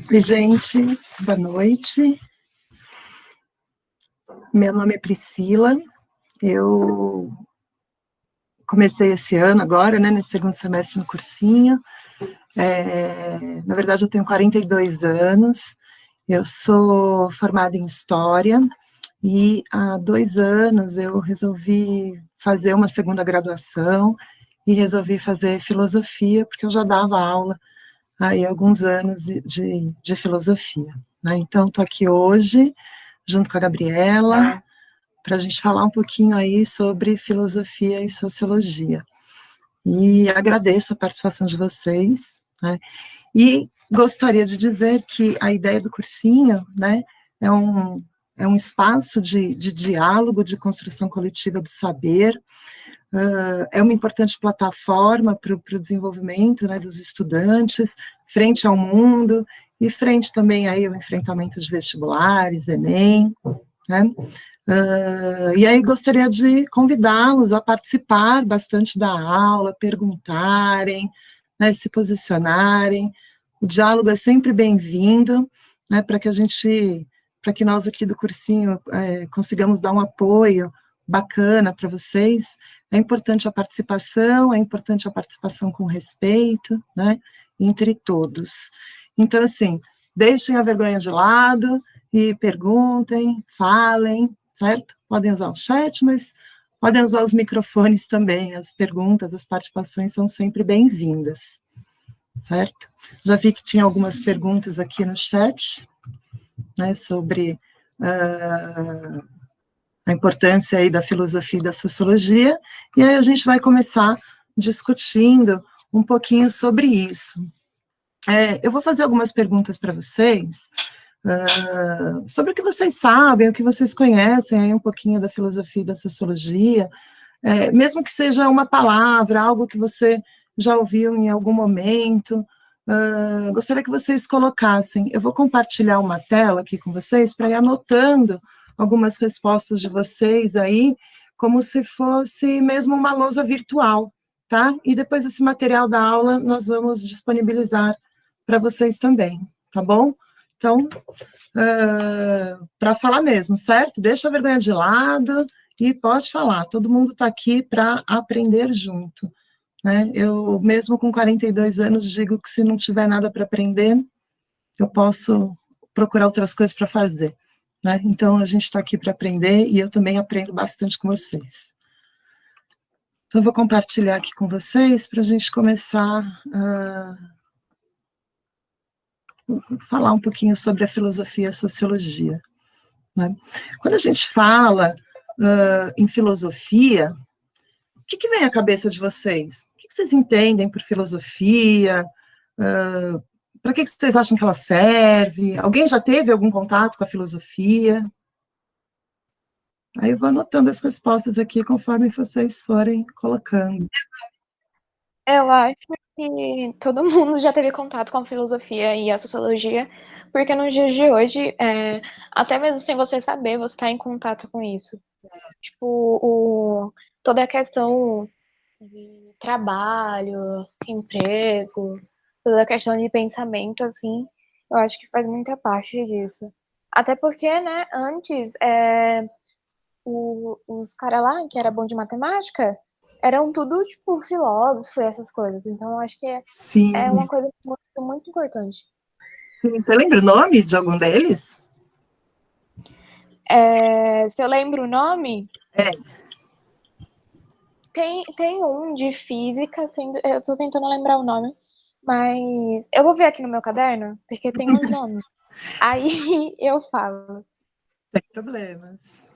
Oi, gente, boa noite. Meu nome é Priscila, eu comecei esse ano agora, né, nesse segundo semestre no cursinho. Na verdade, eu tenho 42 anos, eu sou formada em História, e há 2 anos eu resolvi fazer uma segunda graduação e resolvi fazer Filosofia, porque eu já dava aula há alguns anos de Filosofia, né? Então, estou aqui hoje, junto com a Gabriela, para a gente falar um pouquinho aí sobre filosofia e sociologia. E agradeço a participação de vocês, né? E gostaria de dizer que a ideia do cursinho, né, é um espaço de diálogo, de construção coletiva do saber, é uma importante plataforma para o desenvolvimento, né, dos estudantes, frente ao mundo, e frente também aí ao enfrentamento de vestibulares, Enem, né? E aí gostaria de convidá-los a participar bastante da aula, perguntarem, né, se posicionarem. O diálogo é sempre bem-vindo, né, para que nós aqui do cursinho consigamos dar um apoio bacana para vocês. É importante a participação com respeito, né, entre todos. Então, assim, deixem a vergonha de lado e perguntem, falem, certo? Podem usar o chat, mas podem usar os microfones também. As perguntas, as participações são sempre bem-vindas, certo? Já vi que tinha algumas perguntas aqui no chat, né, sobre a importância aí da filosofia e da sociologia, e aí a gente vai começar discutindo um pouquinho sobre isso. Eu vou fazer algumas perguntas para vocês, sobre o que vocês sabem, o que vocês conhecem aí um pouquinho da filosofia e da sociologia, mesmo que seja uma palavra, algo que você já ouviu em algum momento, gostaria que vocês colocassem. Eu vou compartilhar uma tela aqui com vocês para ir anotando algumas respostas de vocês aí, como se fosse mesmo uma lousa virtual, tá? E depois esse material da aula nós vamos disponibilizar para vocês também, tá bom? Então, para falar mesmo, certo? Deixa a vergonha de lado e pode falar. Todo mundo está aqui para aprender junto, né? Eu, mesmo com 42 anos, digo que se não tiver nada para aprender, eu posso procurar outras coisas para fazer, né? Então, a gente está aqui para aprender e eu também aprendo bastante com vocês. Então, eu vou compartilhar aqui com vocês para a gente começar a falar um pouquinho sobre a filosofia e a sociologia, né? Quando a gente fala em filosofia, o que vem à cabeça de vocês? O que vocês entendem por filosofia? Para que vocês acham que ela serve? Alguém já teve algum contato com a filosofia? Aí eu vou anotando as respostas aqui conforme vocês forem colocando. Eu acho que todo mundo já teve contato com a filosofia e a sociologia, porque nos dias de hoje, até mesmo sem você saber, você está em contato com isso. Tipo, toda a questão de trabalho, emprego, toda a questão de pensamento, assim, eu acho que faz muita parte disso. Até porque, né, antes, os caras lá, que era bom de matemática, eram tudo, tipo, filósofo e essas coisas. Então, eu acho que é uma coisa muito, muito importante. Sim, você lembra o nome de algum deles? Se eu lembro o nome, É. tem um de física, eu tô tentando lembrar o nome, mas eu vou ver aqui no meu caderno, porque tem uns nomes. Aí eu falo. Sem problemas.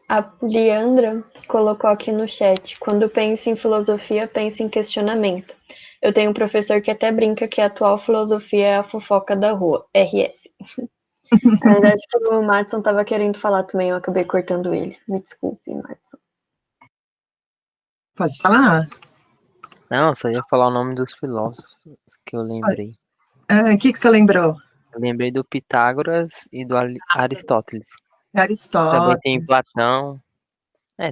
A Poliandra colocou aqui no chat: quando pensa em filosofia, pensa em questionamento. Eu tenho um professor que até brinca que a atual filosofia é a fofoca da rua, RS. Na verdade, que o Matson estava querendo falar também, eu acabei cortando ele. Me desculpe, Matson. Pode falar? Não, só ia falar o nome dos filósofos que eu lembrei. O que você lembrou? Eu lembrei do Pitágoras e do Aristóteles. Aristóteles. Também tem Platão.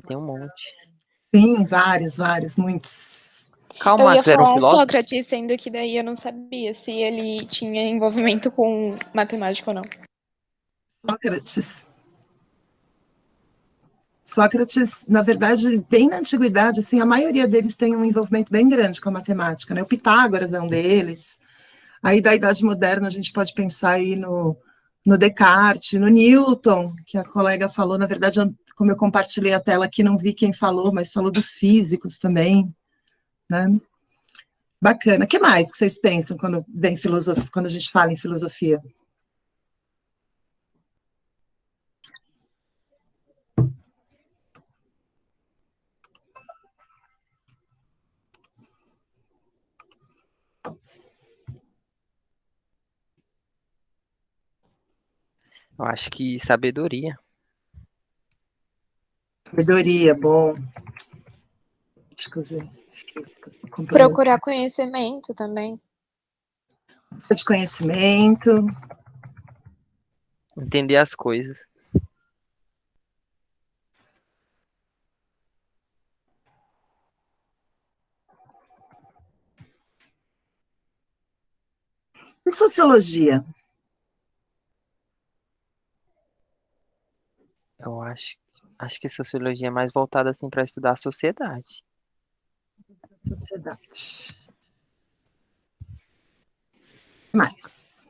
Tem um monte. Sim, vários, muitos. Karl Eu ia Marx era um falar filósofo? Sócrates, sendo que daí eu não sabia se ele tinha envolvimento com matemática ou não. Sócrates. Sócrates, na verdade, bem na antiguidade, assim, a maioria deles tem um envolvimento bem grande com a matemática, né? O Pitágoras é um deles. Aí, da Idade Moderna, a gente pode pensar aí no Descartes, no Newton, que a colega falou. Na verdade, como eu compartilhei a tela aqui, não vi quem falou, mas falou dos físicos também, né? Bacana. O que mais que vocês pensam quando a gente fala em filosofia? Eu acho que sabedoria. Sabedoria, bom. Deixa eu ver. Procurar conhecimento também. De conhecimento. Entender as coisas. E sociologia? Eu acho que sociologia é mais voltada assim para estudar a sociedade. Sociedade. Mais.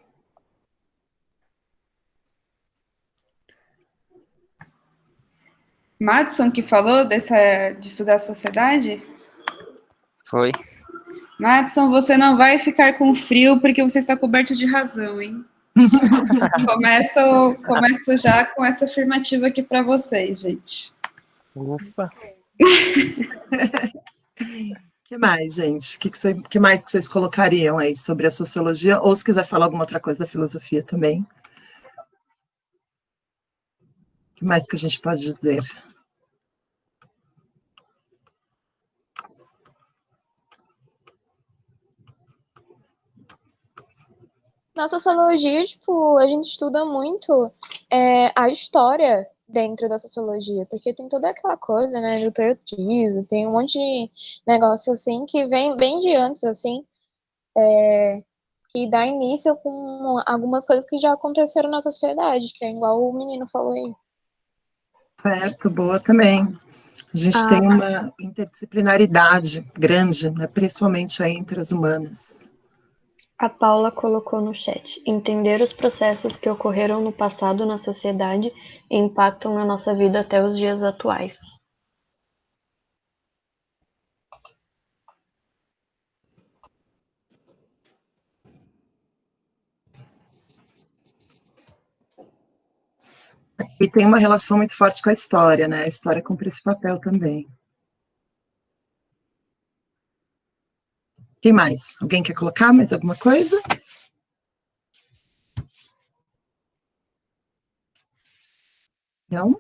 Madison que falou de estudar a sociedade? Foi. Madison, você não vai ficar com frio porque você está coberto de razão, hein? Começo já com essa afirmativa aqui para vocês, gente. Ufa. O que mais, gente? Que mais que vocês colocariam aí sobre a sociologia? Ou se quiser falar alguma outra coisa da filosofia também. O que mais que a gente pode dizer? Na sociologia, tipo, a gente estuda muito a história dentro da sociologia, porque tem toda aquela coisa, né, do perotismo, tem um monte de negócio, assim, que vem bem de antes, assim, que dá início com algumas coisas que já aconteceram na sociedade, que é igual o menino falou aí. Certo, boa também. A gente tem uma interdisciplinaridade grande, né, principalmente aí entre as humanas. A Paula colocou no chat: entender os processos que ocorreram no passado na sociedade e impactam na nossa vida até os dias atuais. E tem uma relação muito forte com a história, né? A história cumpre esse papel também. Quem mais? Alguém quer colocar mais alguma coisa? Não?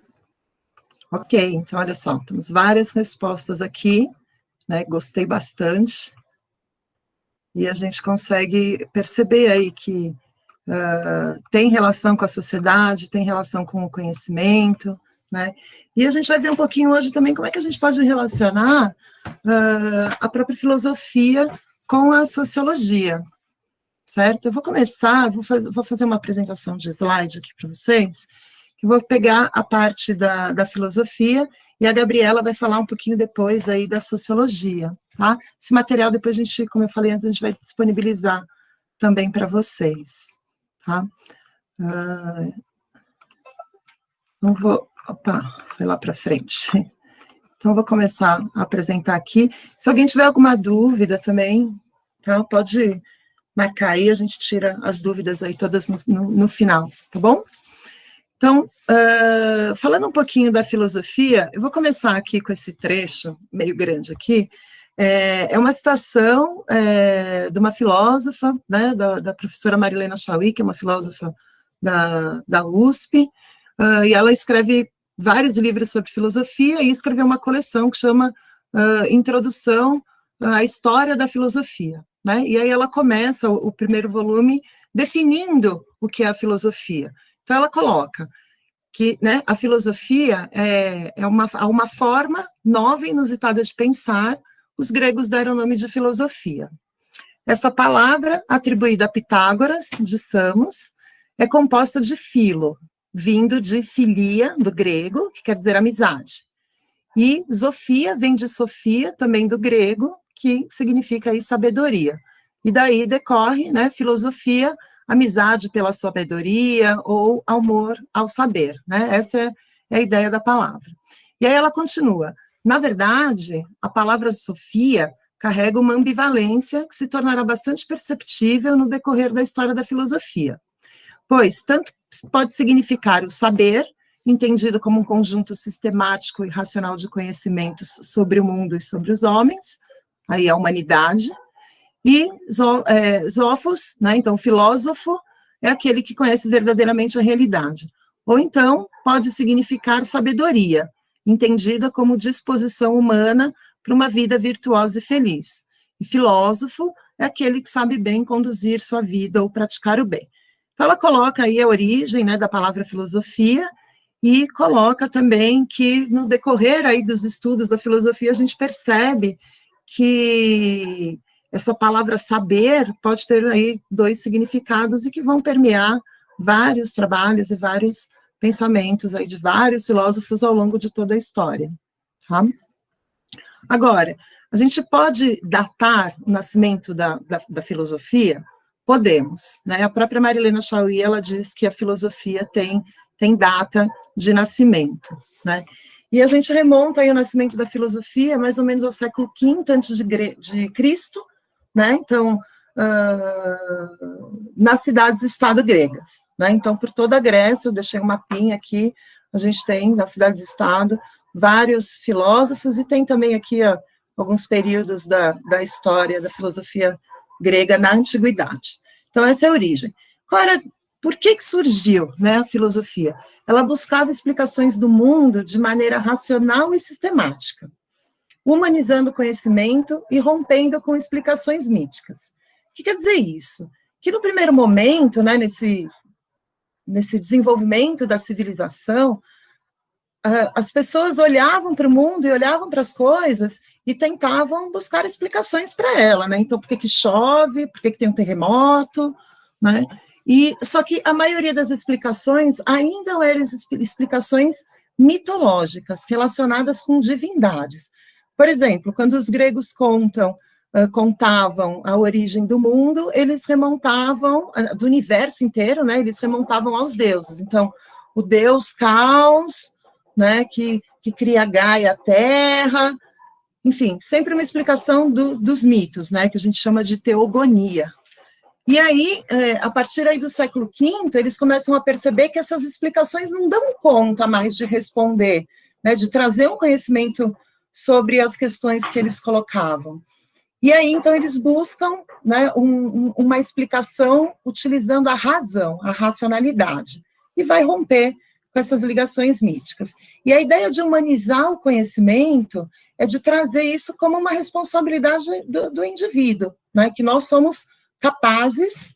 Ok, então olha só, temos várias respostas aqui, né? Gostei bastante. E a gente consegue perceber aí que tem relação com a sociedade, tem relação com o conhecimento, né? E a gente vai ver um pouquinho hoje também como é que a gente pode relacionar a própria filosofia com a sociologia, certo? Eu vou começar, vou fazer uma apresentação de slide aqui para vocês, que eu vou pegar a parte da filosofia e a Gabriela vai falar um pouquinho depois aí da sociologia, tá? Esse material depois a gente, como eu falei antes, a gente vai disponibilizar também para vocês. Tá? Não vou... Opa, foi lá para frente. Então, vou começar a apresentar aqui. Se alguém tiver alguma dúvida também, tá? Pode marcar aí, a gente tira as dúvidas aí todas no final, tá bom? Então, falando um pouquinho da filosofia, eu vou começar aqui com esse trecho, meio grande aqui. É uma citação de uma filósofa, né, da professora Marilena Chauí, que é uma filósofa da USP, e ela escreve vários livros sobre filosofia e escreveu uma coleção que chama Introdução à História da Filosofia, né? E aí ela começa o primeiro volume definindo o que é a filosofia. Então ela coloca que, né, a filosofia é uma forma nova e inusitada de pensar, os gregos deram o nome de filosofia. Essa palavra, atribuída a Pitágoras, de Samos, é composta de filo, vindo de filia, do grego, que quer dizer amizade. E Sofia vem de Sofia, também do grego, que significa aí sabedoria. E daí decorre, né, filosofia, amizade pela sabedoria ou amor ao saber, né? Essa é a ideia da palavra. E aí ela continua. Na verdade, a palavra Sofia carrega uma ambivalência que se tornará bastante perceptível no decorrer da história da filosofia. Pois tanto pode significar o saber, entendido como um conjunto sistemático e racional de conhecimentos sobre o mundo e sobre os homens, aí a humanidade, e Zófos, né, então filósofo, é aquele que conhece verdadeiramente a realidade. Ou então pode significar sabedoria, entendida como disposição humana para uma vida virtuosa e feliz. E filósofo é aquele que sabe bem conduzir sua vida ou praticar o bem. Então ela coloca aí a origem, né, da palavra filosofia, e coloca também que no decorrer aí dos estudos da filosofia a gente percebe que essa palavra saber pode ter aí dois significados e que vão permear vários trabalhos e vários pensamentos aí de vários filósofos ao longo de toda a história. Tá? Agora, a gente pode datar o nascimento da filosofia? Podemos, né? A própria Marilena Chauí, ela diz que a filosofia tem data de nascimento, né? E a gente remonta aí o nascimento da filosofia mais ou menos ao século V antes de Cristo, né? Então, nas cidades-estado gregas, né? Então, por toda a Grécia, eu deixei um mapinha aqui, a gente tem nas cidades-estado vários filósofos, e tem também aqui alguns períodos da história da filosofia grega na antiguidade. Então, essa é a origem. Agora, por que surgiu, né, a filosofia? Ela buscava explicações do mundo de maneira racional e sistemática, humanizando o conhecimento e rompendo com explicações míticas. O que quer dizer isso? Que no primeiro momento, né, nesse desenvolvimento da civilização, as pessoas olhavam para o mundo e olhavam para as coisas e tentavam buscar explicações para ela, né? Então, por que chove? Por que tem um terremoto? Né? Só que a maioria das explicações ainda eram explicações mitológicas, relacionadas com divindades. Por exemplo, quando os gregos contavam a origem do mundo, eles remontavam, do universo inteiro, né? Eles remontavam aos deuses. Então, o deus Caos, né, que cria Gaia, a Terra, enfim, sempre uma explicação dos mitos, né, que a gente chama de teogonia. E aí, a partir aí do século V, eles começam a perceber que essas explicações não dão conta mais de responder, né, de trazer um conhecimento sobre as questões que eles colocavam. E aí, então, eles buscam, né, uma explicação utilizando a razão, a racionalidade, e vai romper com essas ligações míticas. E a ideia de humanizar o conhecimento é de trazer isso como uma responsabilidade do indivíduo, né, que nós somos capazes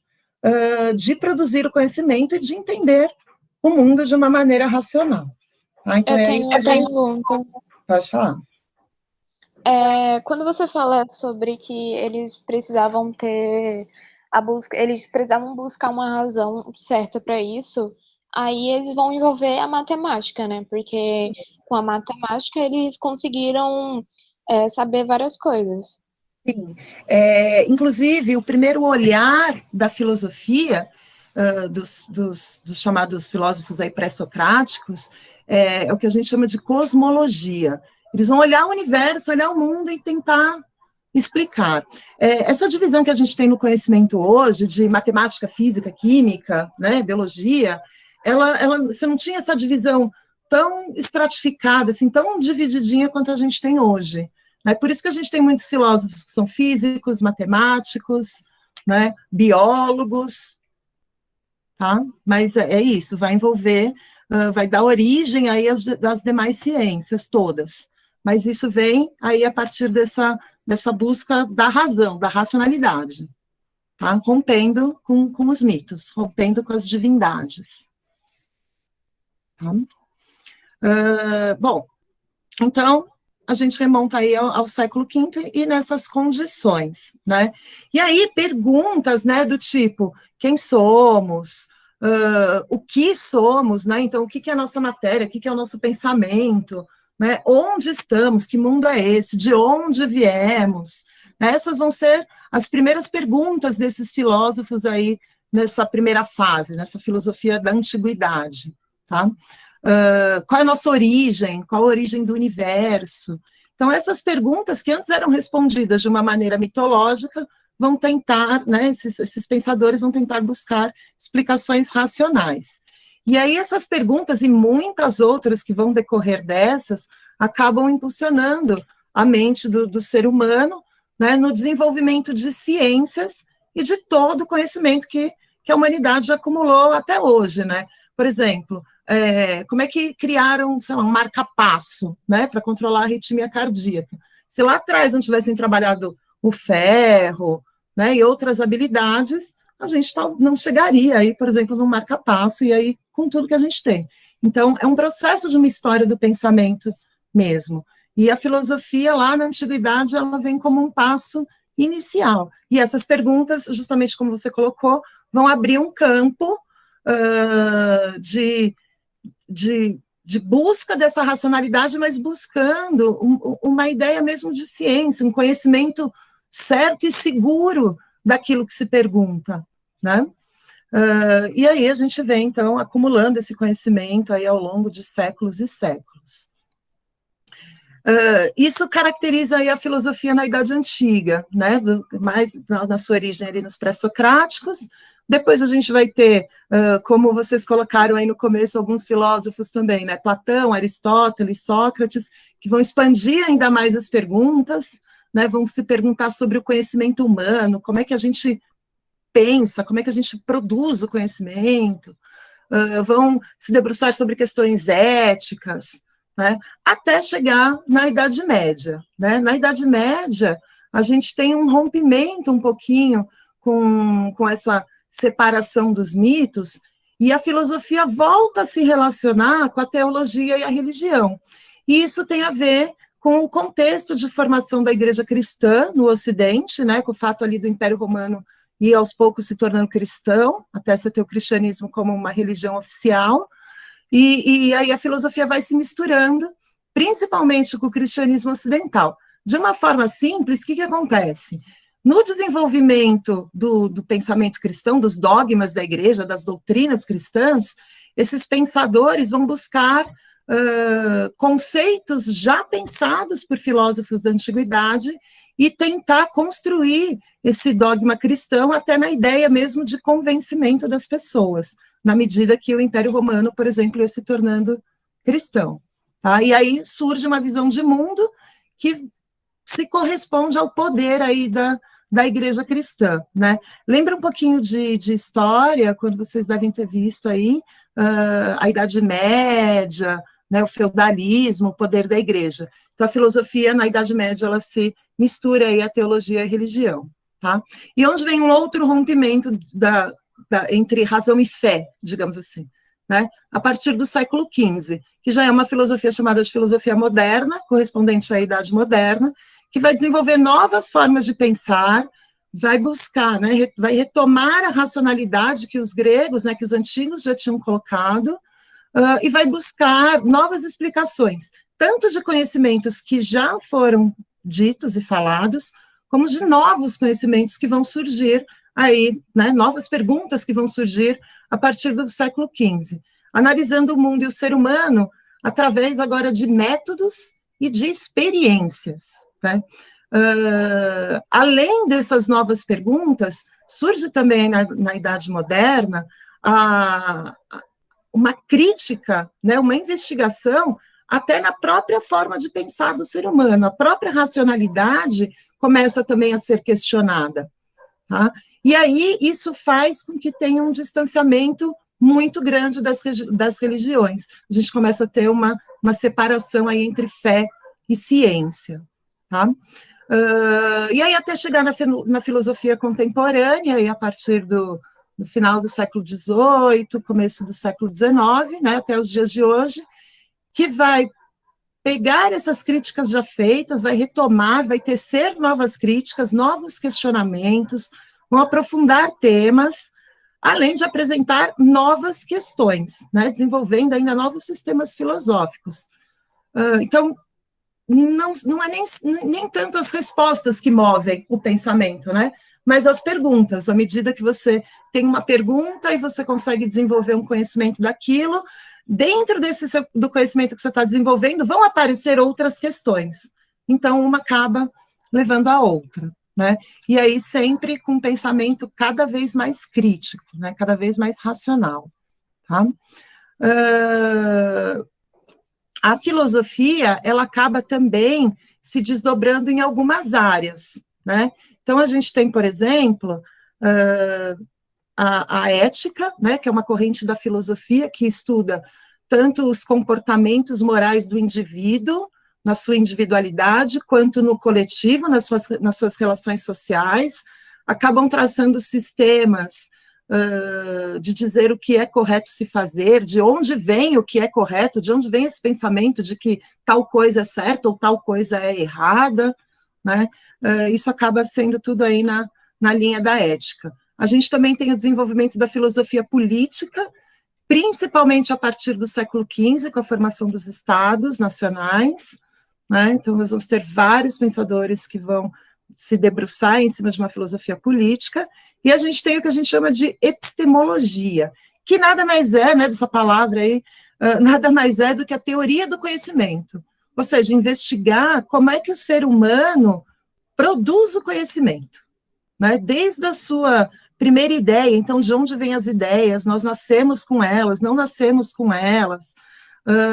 de produzir o conhecimento e de entender o mundo de uma maneira racional. Tá? Então, eu tenho uma pergunta. Pode falar. Quando você fala sobre que eles precisavam eles precisavam buscar uma razão certa para isso, aí eles vão envolver a matemática, né? Porque com a matemática eles conseguiram saber várias coisas. Sim. Inclusive, o primeiro olhar da filosofia, dos chamados filósofos aí pré-socráticos, é o que a gente chama de cosmologia. Eles vão olhar o universo, olhar o mundo e tentar explicar. Essa divisão que a gente tem no conhecimento hoje, de matemática, física, química, né, biologia, você não tinha essa divisão tão estratificada, assim, tão divididinha quanto a gente tem hoje. Né? Por isso que a gente tem muitos filósofos que são físicos, matemáticos, né, biólogos, tá? Mas é isso, vai envolver, vai dar origem aí às demais ciências todas. Mas isso vem aí a partir dessa busca da razão, da racionalidade, tá? Rompendo com os mitos, rompendo com as divindades. Tá? Bom, então, a gente remonta aí ao século V e nessas condições, né? E aí perguntas, né, do tipo, quem somos, o que somos, né? Então, o que é a nossa matéria, o que é o nosso pensamento, né? Onde estamos, que mundo é esse, de onde viemos? Essas vão ser as primeiras perguntas desses filósofos aí, nessa primeira fase, nessa filosofia da antiguidade, tá? Qual é a nossa origem? Qual a origem do universo? Então, essas perguntas que antes eram respondidas de uma maneira mitológica, vão tentar, né, esses pensadores vão tentar buscar explicações racionais. E aí essas perguntas e muitas outras que vão decorrer dessas, acabam impulsionando a mente do ser humano, né, no desenvolvimento de ciências e de todo o conhecimento que a humanidade já acumulou até hoje, né? Por exemplo, como é que criaram, sei lá, um marca-passo, né, para controlar a arritmia cardíaca? Se lá atrás não tivessem trabalhado o ferro, né, e outras habilidades, a gente não chegaria aí, por exemplo, no marca-passo, e aí com tudo que a gente tem. Então, é um processo de uma história do pensamento mesmo. E a filosofia, lá na antiguidade, ela vem como um passo inicial. E essas perguntas, justamente como você colocou, vão abrir um campo de busca dessa racionalidade, mas buscando uma ideia mesmo de ciência, um conhecimento certo e seguro daquilo que se pergunta, né? E aí a gente vem, então, acumulando esse conhecimento aí ao longo de séculos e séculos. Isso caracteriza aí a filosofia na Idade Antiga, né? Mais na sua origem ali nos pré-socráticos. Depois a gente vai ter, como vocês colocaram aí no começo, alguns filósofos também, né? Platão, Aristóteles, Sócrates, que vão expandir ainda mais as perguntas, né? Vão se perguntar sobre o conhecimento humano, como é que a gente pensa, como é que a gente produz o conhecimento, vão se debruçar sobre questões éticas, né? Até chegar na Idade Média, né? Na Idade Média, a gente tem um rompimento um pouquinho com essa separação dos mitos, e a filosofia volta a se relacionar com a teologia e a religião. E isso tem a ver com o contexto de formação da igreja cristã no Ocidente, né, com o fato ali do Império Romano ir aos poucos se tornando cristão, até você ter o cristianismo como uma religião oficial, e aí a filosofia vai se misturando, principalmente com o cristianismo ocidental. De uma forma simples, o que acontece? No desenvolvimento do pensamento cristão, dos dogmas da igreja, das doutrinas cristãs, esses pensadores vão buscar conceitos já pensados por filósofos da antiguidade e tentar construir esse dogma cristão até na ideia mesmo de convencimento das pessoas, na medida que o Império Romano, por exemplo, ia se tornando cristão. Tá? E aí surge uma visão de mundo que se corresponde ao poder aí da igreja cristã, né? Lembra um pouquinho de história, quando vocês devem ter visto aí a Idade Média, né, o feudalismo, o poder da igreja. Então, a filosofia, na Idade Média, ela se mistura aí a teologia e a religião, tá? E onde vem um outro rompimento entre razão e fé, digamos assim, né? A partir do século XV, que já é uma filosofia chamada de filosofia moderna, correspondente à Idade Moderna, que vai desenvolver novas formas de pensar, vai buscar, né, vai retomar a racionalidade que os gregos, né, que os antigos já tinham colocado, e vai buscar novas explicações, tanto de conhecimentos que já foram ditos e falados, como de novos conhecimentos que vão surgir aí, né, novas perguntas que vão surgir a partir do século XV, analisando o mundo e o ser humano através agora de métodos e de experiências, né? Além dessas novas perguntas, surge também na Idade Moderna uma crítica, né, uma investigação até na própria forma de pensar do ser humano. A própria racionalidade começa também a ser questionada. Tá? E aí isso faz com que tenha um distanciamento muito grande das religiões. A gente começa a ter uma separação aí entre fé e ciência. Tá? E aí até chegar na filosofia contemporânea, e a partir do final do século XVIII, começo do século XIX, né, até os dias de hoje, que vai pegar essas críticas já feitas, vai retomar, vai tecer novas críticas, novos questionamentos, vão aprofundar temas, além de apresentar novas questões, né, desenvolvendo ainda novos sistemas filosóficos. Então, não é nem tanto as respostas que movem o pensamento, né, mas as perguntas. À medida que você tem uma pergunta e você consegue desenvolver um conhecimento daquilo, dentro do conhecimento que você está desenvolvendo, vão aparecer outras questões. Então, uma acaba levando a outra, né? E aí sempre com um pensamento cada vez mais crítico, né? Cada vez mais racional, tá? A filosofia, ela acaba também se desdobrando em algumas áreas, né? Então, a gente tem, por exemplo, a ética, né, que é uma corrente da filosofia que estuda tanto os comportamentos morais do indivíduo, na sua individualidade, quanto no coletivo, nas suas relações sociais, acabam traçando sistemas de dizer o que é correto se fazer, de onde vem o que é correto, de onde vem esse pensamento de que tal coisa é certa ou tal coisa é errada, né? Isso acaba sendo tudo aí na linha da ética. A gente também tem o desenvolvimento da filosofia política, principalmente a partir do século XV, com a formação dos estados nacionais, né? Então, nós vamos ter vários pensadores que vão se debruçar em cima de uma filosofia política, e a gente tem o que a gente chama de epistemologia, que nada mais é, né, dessa palavra aí, nada mais é do que a teoria do conhecimento, ou seja, investigar como é que o ser humano produz o conhecimento, né, desde a sua primeira ideia, então, de onde vêm as ideias, nós nascemos com elas, não nascemos com elas,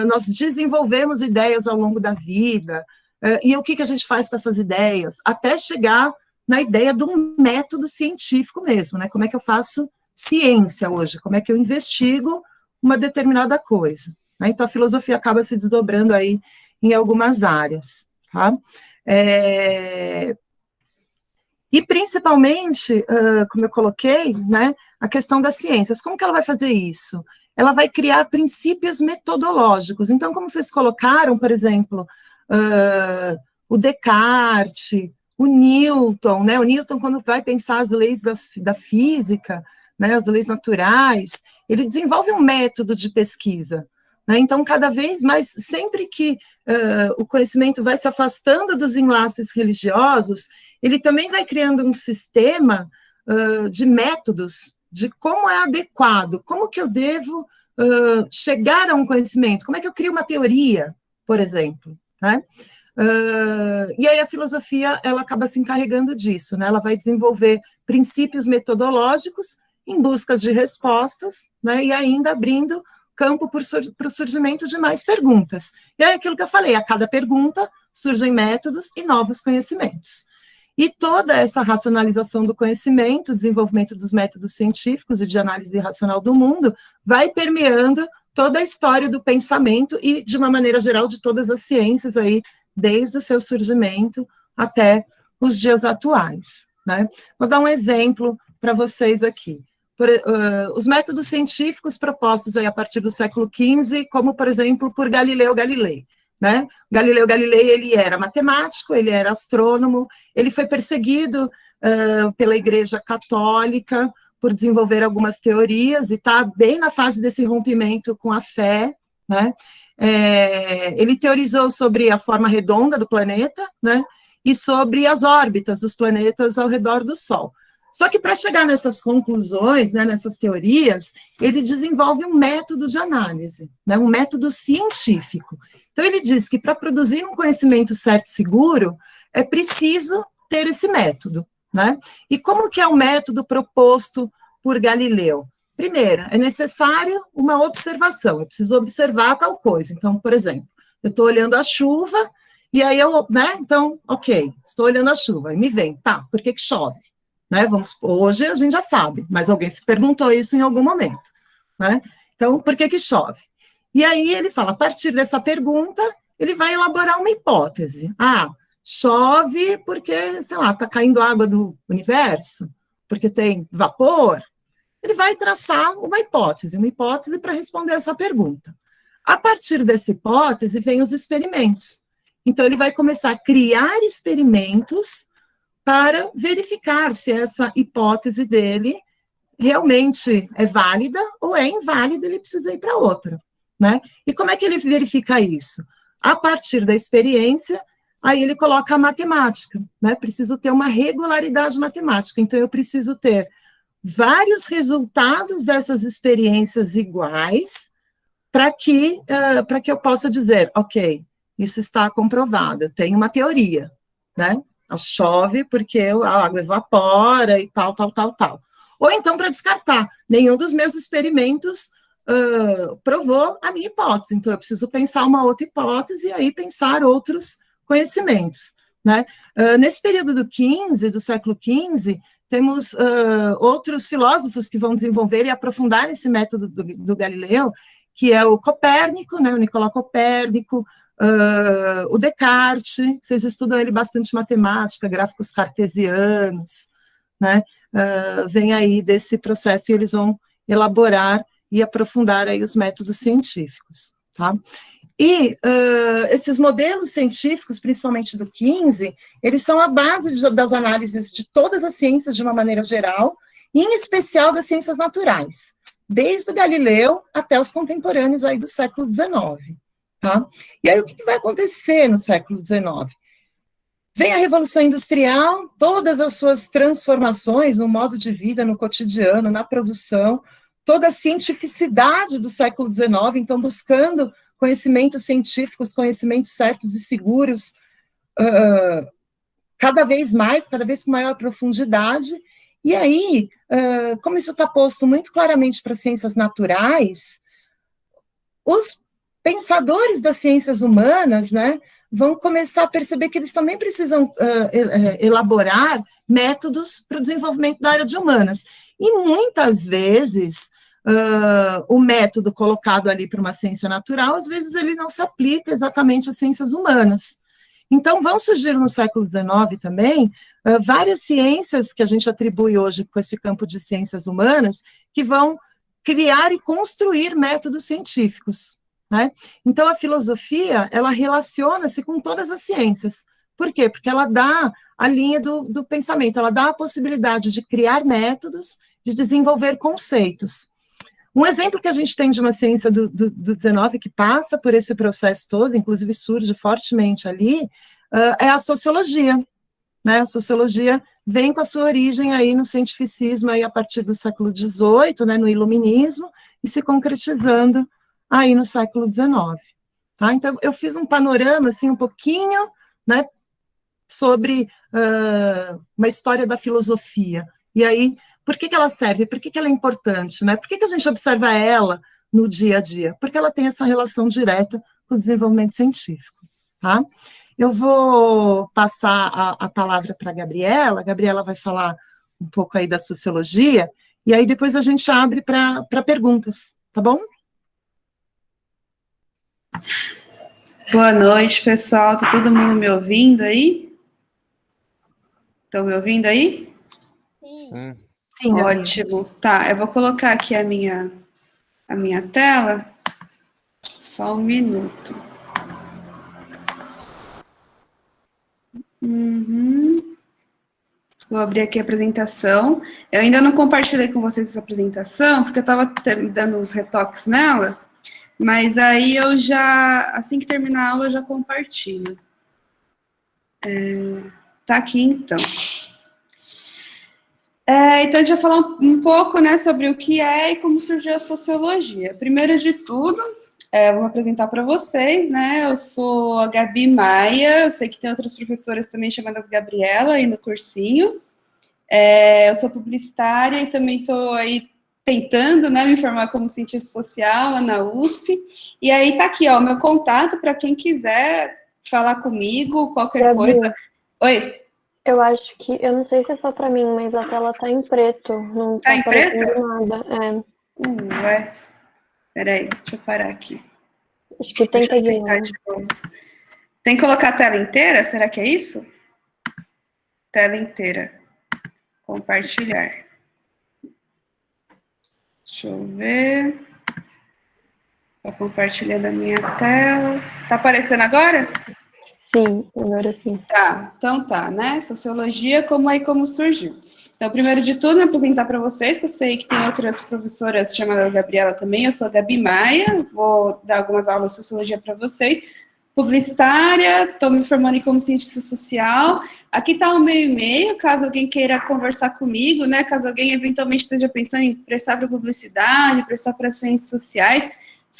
nós desenvolvemos ideias ao longo da vida, e o que a gente faz com essas ideias, até chegar na ideia de um método científico mesmo, né? Como é que eu faço ciência hoje? Como é que eu investigo uma determinada coisa? Né? Então, a filosofia acaba se desdobrando aí em algumas áreas, tá? E, principalmente, como eu coloquei, né, a questão das ciências. Como que ela vai fazer isso? Ela vai criar princípios metodológicos. Então, como vocês colocaram, por exemplo, o Descartes, o Newton, né? O Newton, quando vai pensar as leis da física, né, as leis naturais, ele desenvolve um método de pesquisa, né? Então, cada vez mais, sempre que o conhecimento vai se afastando dos enlaces religiosos, ele também vai criando um sistema de métodos, de como é adequado, como que eu devo chegar a um conhecimento, como é que eu crio uma teoria, por exemplo, né? E aí a filosofia, ela acaba se encarregando disso, né? Ela vai desenvolver princípios metodológicos em busca de respostas, né? E ainda abrindo campo para o surgimento de mais perguntas. E é aquilo que eu falei, a cada pergunta surgem métodos e novos conhecimentos. E toda essa racionalização do conhecimento, o desenvolvimento dos métodos científicos e de análise racional do mundo, vai permeando toda a história do pensamento e, de uma maneira geral, de todas as ciências aí, desde o seu surgimento até os dias atuais, né? Vou dar um exemplo para vocês aqui. Os métodos científicos propostos aí a partir do século XV, como, por exemplo, por Galileu Galilei, né? Galileu Galilei, ele era matemático, ele era astrônomo, ele foi perseguido pela Igreja Católica por desenvolver algumas teorias, e está bem na fase desse rompimento com a fé, né? Ele teorizou sobre a forma redonda do planeta, né? E sobre as órbitas dos planetas ao redor do Sol. Só que para chegar nessas conclusões, né, nessas teorias, ele desenvolve um método de análise, né, um método científico. Então, ele diz que para produzir um conhecimento certo e seguro, é preciso ter esse método, né? E como que é o método proposto por Galileu? Primeiro, é necessário uma observação, eu preciso observar tal coisa. Então, por exemplo, eu estou olhando a chuva, e aí né, então, ok, estou olhando a chuva, e me vem, tá, por que chove? Né, hoje a gente já sabe, mas alguém se perguntou isso em algum momento, né? Então, por que chove? E aí ele fala, a partir dessa pergunta, ele vai elaborar uma hipótese. Ah, chove porque, sei lá, está caindo água do universo, porque tem vapor. Ele vai traçar uma hipótese para responder essa pergunta. A partir dessa hipótese, vem os experimentos. Então, ele vai começar a criar experimentos para verificar se essa hipótese dele realmente é válida ou é inválida, ele precisa ir para outra, né? E como é que ele verifica isso? A partir da experiência, aí ele coloca a matemática, né? Preciso ter uma regularidade matemática, então eu preciso ter vários resultados dessas experiências iguais para que eu possa dizer, ok, isso está comprovado, tem uma teoria, né? Chove porque a água evapora e tal, tal, tal, tal. Ou então, para descartar, nenhum dos meus experimentos provou a minha hipótese, então eu preciso pensar uma outra hipótese e aí pensar outros conhecimentos, né? Nesse período do século XV, temos outros filósofos que vão desenvolver e aprofundar esse método do Galileu, que é o Copérnico, né, o Nicolau Copérnico, o Descartes, vocês estudam ele bastante matemática, gráficos cartesianos, né, vem aí desse processo e eles vão elaborar e aprofundar aí os métodos científicos, tá? E esses modelos científicos, principalmente do 15, eles são a base das análises de todas as ciências de uma maneira geral, e em especial das ciências naturais, desde o Galileu até os contemporâneos aí do século XIX, tá? E aí o que vai acontecer no século XIX? Vem a Revolução Industrial, todas as suas transformações no modo de vida, no cotidiano, na produção, toda a cientificidade do século XIX, então buscando conhecimentos científicos, conhecimentos certos e seguros, cada vez com maior profundidade. E aí, como isso está posto muito claramente para as ciências naturais, os pensadores das ciências humanas, né, vão começar a perceber que eles também precisam elaborar métodos para o desenvolvimento da área de humanas. E muitas vezes, o método colocado ali para uma ciência natural, às vezes ele não se aplica exatamente às ciências humanas. Então, vão surgir no século XIX também várias ciências que a gente atribui hoje com esse campo de ciências humanas, que vão criar e construir métodos científicos, né? Então, a filosofia, ela relaciona-se com todas as ciências. Por quê? Porque ela dá a linha do pensamento, ela dá a possibilidade de criar métodos, de desenvolver conceitos. Um exemplo que a gente tem de uma ciência do 19 que passa por esse processo todo, inclusive surge fortemente ali, é a sociologia, né? A sociologia vem com a sua origem aí no cientificismo aí a partir do século XVIII, né, no iluminismo, e se concretizando aí no século XIX. Tá? Então, eu fiz um panorama, assim, um pouquinho, né, sobre uma história da filosofia. E aí, por que ela serve? Por que ela é importante? Né? Por que a gente observa ela no dia a dia? Porque ela tem essa relação direta com o desenvolvimento científico. Tá? Eu vou passar a palavra para a Gabriela vai falar um pouco aí da sociologia, e aí depois a gente abre para perguntas, tá bom? Boa noite, pessoal. Tá todo mundo me ouvindo aí? Estão me ouvindo aí? Sim. Sim, Gabriela. Ótimo. Tá, eu vou colocar aqui a minha tela. Só um minuto. Vou abrir aqui a apresentação. Eu ainda não compartilhei com vocês essa apresentação, porque eu estava dando uns retoques nela, mas aí eu já, assim que terminar a aula, eu já compartilho. Tá aqui, então. Então, a gente vai falar um pouco, né, sobre o que é e como surgiu a sociologia. Primeiro de tudo, vou apresentar para vocês, né, eu sou a Gabi Maia, eu sei que tem outras professoras também chamadas Gabriela aí no cursinho. Eu sou publicitária e também estou aí tentando, né, me formar como cientista social lá na USP. E aí tá aqui, ó, o meu contato para quem quiser falar comigo, qualquer Gabi, coisa. Oi. eu acho que, eu não sei se é só pra mim, mas a tela tá em preto, não Tá tá em aparecendo preto? nada. Ué. Peraí, deixa eu parar aqui. Acho que Deixa tenta eu de tentar novo. de novo. Tem que colocar a tela inteira? Será que é isso? Tela inteira. Compartilhar. Deixa eu ver. Estou compartilhando a minha tela. Tá aparecendo agora? Sim, agora sim. Tá, então tá, né? Sociologia, como surgiu. Então, primeiro de tudo, me apresentar para vocês, que eu sei que tem outras professoras chamadas Gabriela também, eu sou a Gabi Maia, vou dar algumas aulas de sociologia para vocês. Publicitária, estou me formando em como cientista social. Aqui está o meu e-mail, caso alguém queira conversar comigo, né? Caso alguém eventualmente esteja pensando em prestar para publicidade, prestar para ciências sociais,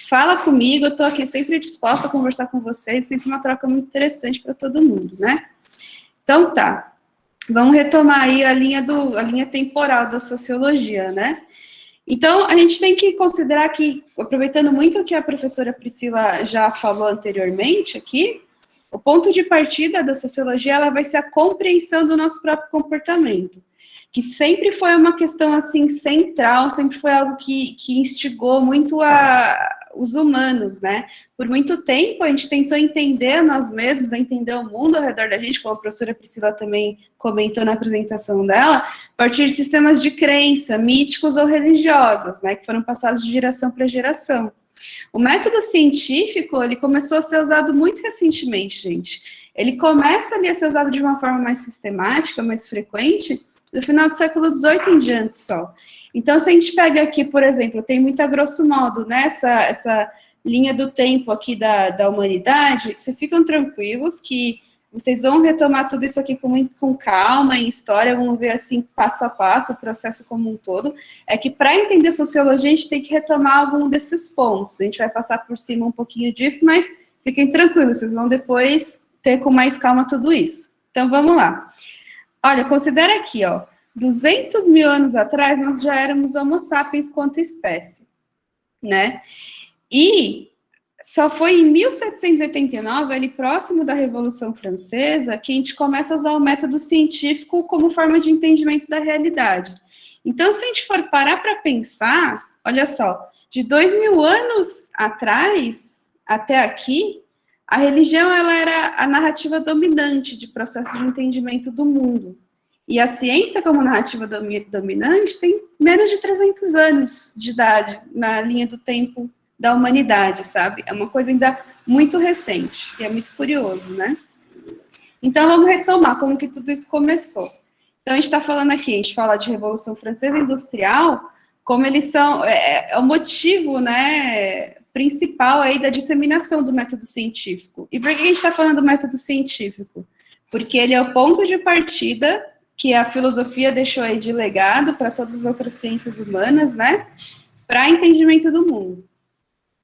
fala comigo, eu estou aqui sempre disposta a conversar com vocês, sempre uma troca muito interessante para todo mundo, né? Então tá, vamos retomar aí a linha temporal da sociologia, né? Então, a gente tem que considerar que, aproveitando muito o que a professora Priscila já falou anteriormente aqui, o ponto de partida da sociologia, ela vai ser a compreensão do nosso próprio comportamento, que sempre foi uma questão, assim, central, sempre foi algo que instigou muito os humanos, né? Por muito tempo, a gente tentou entender nós mesmos, entender o mundo ao redor da gente, como a professora Priscila também comentou na apresentação dela, a partir de sistemas de crença, míticos ou religiosos, né? Que foram passados de geração para geração. O método científico, ele começou a ser usado muito recentemente, gente. Ele começa ali a ser usado de uma forma mais sistemática, mais frequente, do final do século XVIII em diante só. Então, se a gente pega aqui, por exemplo, tem muito a grosso modo, né, essa linha do tempo aqui da humanidade, vocês ficam tranquilos que vocês vão retomar tudo isso aqui com calma, em história, vão ver assim, passo a passo, o processo como um todo. É que para entender sociologia, a gente tem que retomar algum desses pontos. A gente vai passar por cima um pouquinho disso, mas fiquem tranquilos, vocês vão depois ter com mais calma tudo isso. Então, vamos lá. Olha, considera aqui, ó, 200 mil anos atrás, nós já éramos homo sapiens quanto espécie, né? E só foi em 1789, ali próximo da Revolução Francesa, que a gente começa a usar o método científico como forma de entendimento da realidade. Então, se a gente for parar para pensar, olha só, de 2000 anos atrás até aqui, a religião, ela era a narrativa dominante de processo de entendimento do mundo. E a ciência, como narrativa dominante, tem menos de 300 anos de idade na linha do tempo da humanidade, sabe? É uma coisa ainda muito recente, e é muito curioso, né? Então, vamos retomar como que tudo isso começou. Então, a gente está falando aqui, a gente fala de Revolução Francesa Industrial, como eles são, é o motivo, né, principal aí da disseminação do método científico. E por que a gente está falando do método científico? Porque ele é o ponto de partida que a filosofia deixou aí de legado para todas as outras ciências humanas, né, para entendimento do mundo.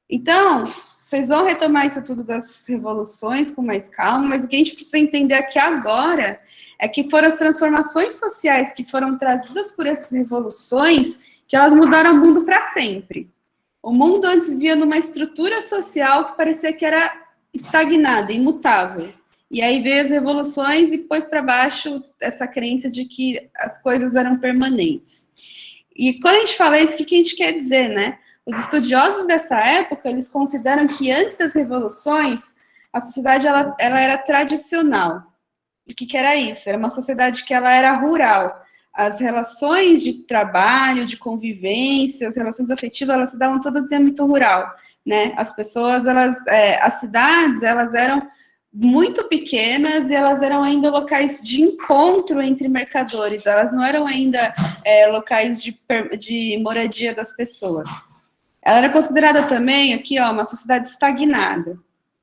Então, vocês vão retomar isso tudo das revoluções com mais calma, mas o que a gente precisa entender aqui agora é que foram as transformações sociais que foram trazidas por essas revoluções que elas mudaram o mundo para sempre. O mundo antes vivia numa estrutura social que parecia que era estagnada, imutável. E aí veio as revoluções e pôs para baixo essa crença de que as coisas eram permanentes. E quando a gente fala isso, o que a gente quer dizer, né? Os estudiosos dessa época, eles consideram que antes das revoluções, a sociedade ela era tradicional. E o que era isso? Era uma sociedade que ela era rural. As relações de trabalho, de convivência, as relações afetivas, elas se davam todas em âmbito rural, né? As pessoas, as cidades, elas eram muito pequenas e elas eram ainda locais de encontro entre mercadores, elas não eram ainda locais de moradia das pessoas. Ela era considerada também, aqui, ó, uma sociedade estagnada.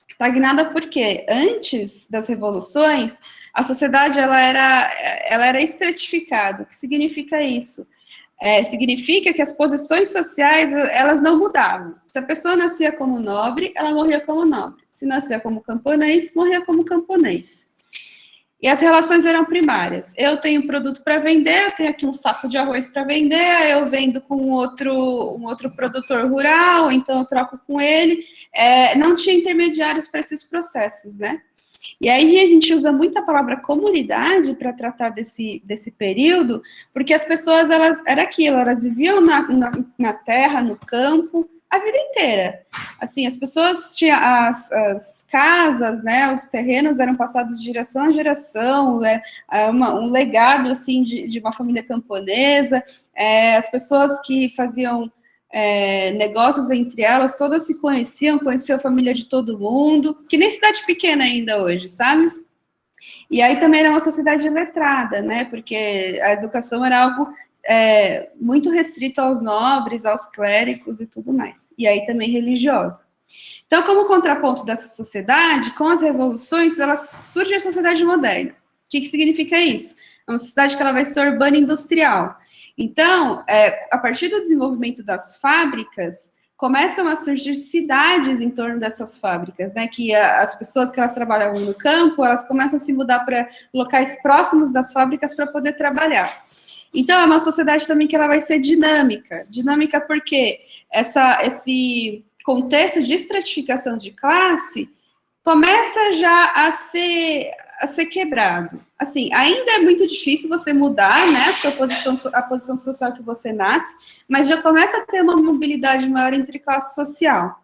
Estagnada porque antes das revoluções, a sociedade ela era estratificada. O que significa isso? Significa que as posições sociais, elas não mudavam. Se a pessoa nascia como nobre, ela morria como nobre. Se nascia como camponês, morria como camponês. E as relações eram primárias. Eu tenho produto para vender, eu tenho aqui um saco de arroz para vender, eu vendo com um outro produtor rural, então eu troco com ele. Não tinha intermediários para esses processos, né? E aí a gente usa muito a palavra comunidade para tratar desse período, porque as pessoas, elas viviam na terra, no campo, a vida inteira. Assim, as pessoas tinham as casas, né, os terrenos eram passados de geração a geração, né, um legado, assim, de uma família camponesa, as pessoas que faziam negócios entre elas, todas se conheciam a família de todo mundo, que nem cidade pequena ainda hoje, sabe? E aí também era uma sociedade letrada, né? Porque a educação era algo muito restrito aos nobres, aos clérigos e tudo mais. E aí também religiosa. Então, como contraponto dessa sociedade, com as revoluções, surge a sociedade moderna. O que significa isso? É uma sociedade que ela vai ser urbana e industrial. Então, a partir do desenvolvimento das fábricas, começam a surgir cidades em torno dessas fábricas, né? Que as pessoas que elas trabalhavam no campo, elas começam a se mudar para locais próximos das fábricas para poder trabalhar. Então, é uma sociedade também que ela vai ser dinâmica. Dinâmica porque esse contexto de estratificação de classe começa já a ser quebrado. Assim, ainda é muito difícil você mudar, né, a posição social que você nasce, mas já começa a ter uma mobilidade maior entre classe social.